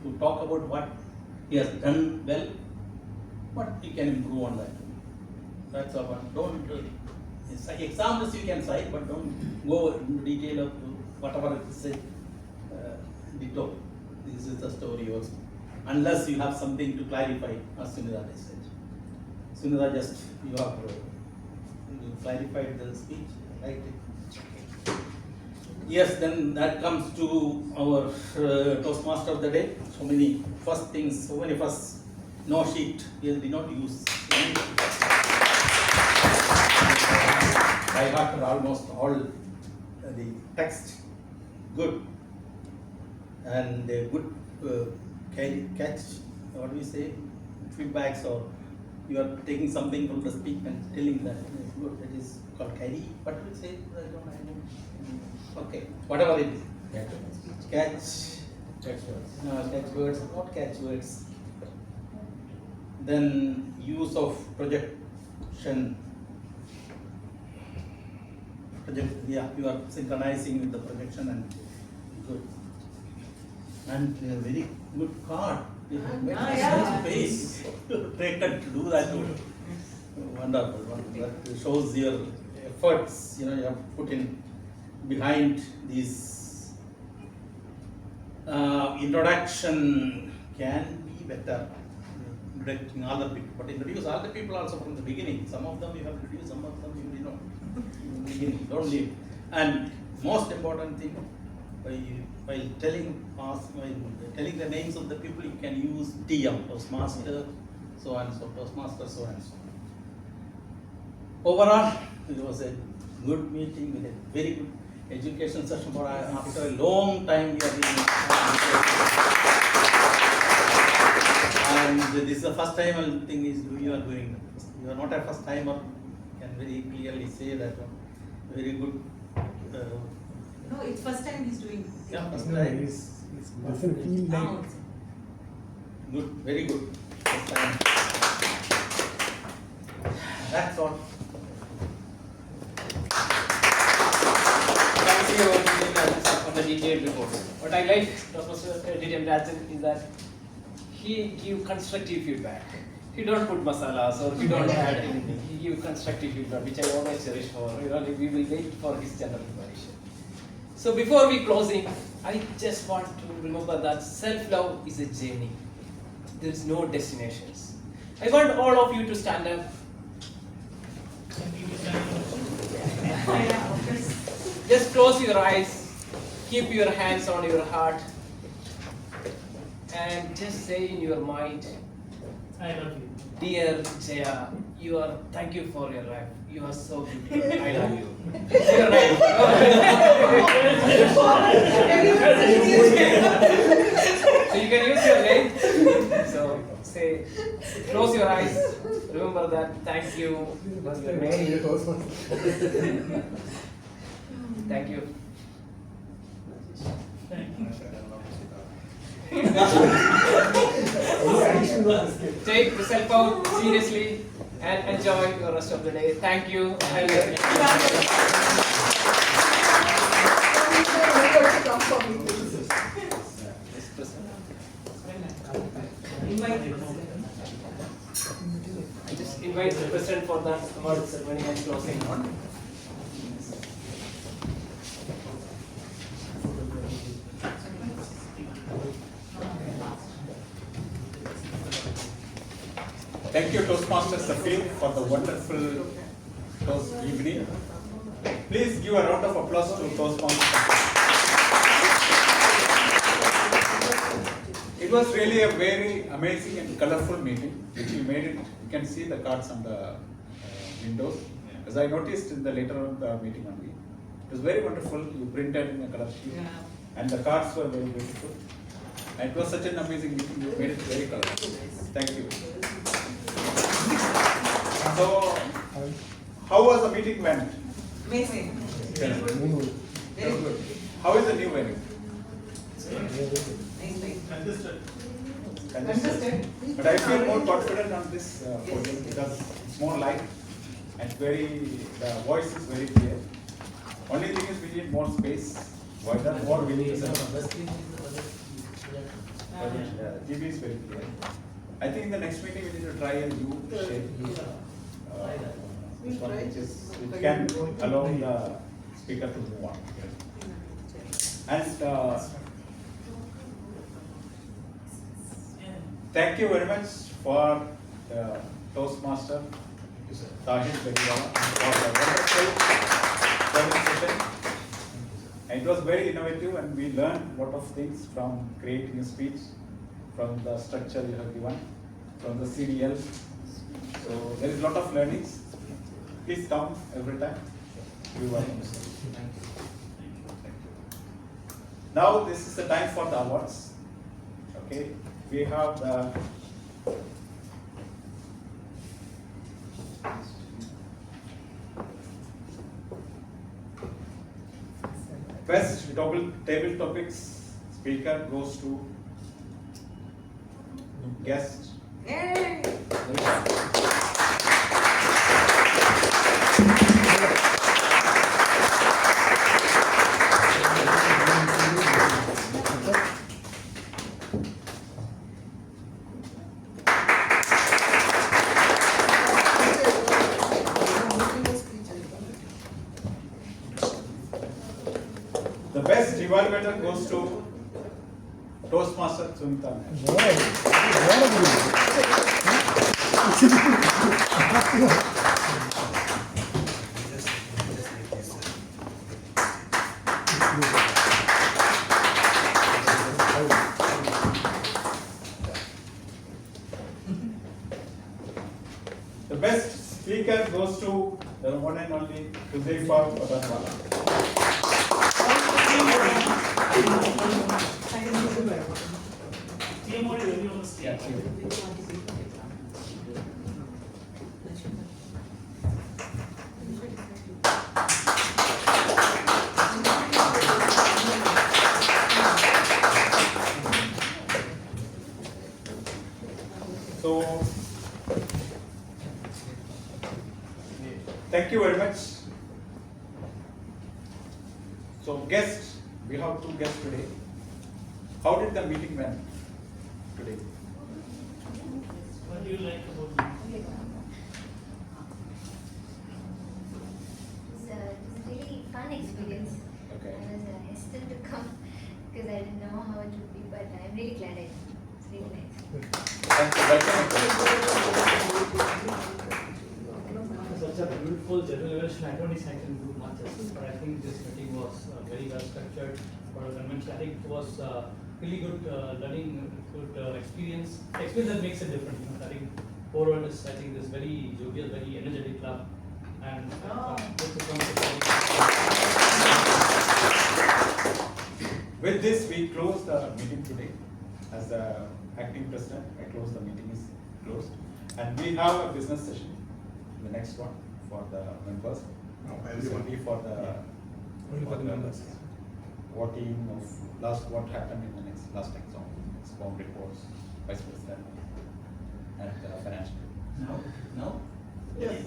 To talk about what he has done well, what he can improve on that. That's all. Don't examples you can cite, but don't go into detail of whatever it said. Ditto. This is the story also. Unless you have something to clarify, as Sunita said. Sunita, just you have clarified the speech. I liked it. Yes, then that comes to our Toastmaster of the day. So many first things, so many first. No sheet, we did not use. I got almost all the text. Good. And a good catch, what do we say, feedbacks, or you are taking something from the speech and telling that it is good. It is called carry. What do we say? I don't know. Okay, whatever it is. Catch words. No, catch words, not catch words. Then use of projection. Yeah, you are synchronizing with the projection and good. And a very good card. Space taken to do that. Wonderful. That shows your efforts. You have put in behind these. Introduction can be better. Introducing other people, but introduce other people also from the beginning. Some of them you have introduced, some of them you know. Beginning, don't leave. And most important thing, while telling the names of the people, you can use TM, Toastmaster, so and so, Toastmaster, so and so. Overall, it was a good meeting with a very good education session. For after a long time, we are doing. And this is the first time I think you are doing. You are not a first timer. Can very clearly say that very good No, it's first time he's doing. Yeah, first No, time. it doesn't feel like. Good, very good. First time. That's all. Thank you on the detailed report. What I like Toastmaster DTM Rajan is that he give constructive feedback. He don't put masalas or he don't add anything. He give constructive feedback, which I always cherish for. We will wait for his general information. So before we closing, I just want to remember that self-love is a journey. There is no destinations. I want all of you to stand up. Just close your eyes, keep your hands on your heart, and just say in your mind, I love you. Dear Jaya, thank you for your life. You are so beautiful. I love you. Say your name. So you can use your name. So say, close your eyes. Remember that. Thank you. Your name. Thank you. Take yourself out seriously and enjoy the rest of the day. Thank you. I just invite the president for that award ceremony and closing. Thank you, Toastmaster Shafeer, for the wonderful toast evening. Please give a round of applause to Toastmaster Shafeer. It was really a very amazing and colorful meeting, which you made it. You can see the cards on the windows. As I noticed in the later on the meeting only. It was very wonderful. You printed in a color sheet. And the cards were very beautiful. And it was such an amazing meeting. You made it very colorful. Thank you. So, how was the meeting went? Amazing. Very good. Very good. How is the new venue? Understood. Understood. But I feel more confident on this podium because it's more light and the voice is very clear. Only thing is we need more space, wider, more we need to GB is very clear. I think in the next meeting we need to try a U shape. This one which can allow the speaker to move on. And thank you very much for Toastmaster Taher for the wonderful presentation. And it was very innovative and we learned a lot of things from creating a speech, from the structure you have given, from the CDL. So there is a lot of learnings. Please come every time. You are welcome. Now this is the time for the awards. Okay, we have the best table topics speaker goes to guest. Yay! The best evaluator goes to Toastmaster Sunita. The best speaker goes to the one and only Gadiwala. So, thank you very much. So, guests, we have 2 guests today. How did the meeting went today? What do you like about it? It's a really fun experience. Okay. I was hesitant to come because I didn't know how it would be, but I'm really glad I came. It's really nice. Thank you. Such a beautiful general evaluation. I don't think I can do much justice, but I think this meeting was very well structured for a convention. I think it was really good learning, good experience. Experience that makes a difference. You know, I think overall, I think this very jovial, very energetic club, and With this, we close the meeting today. As the acting president, I close the meeting is closed. And we have a business session, the next one for the members. This will be for the members. Voting of what happened in the last exam, SPOM reports, vice president, and financial. No? Yes.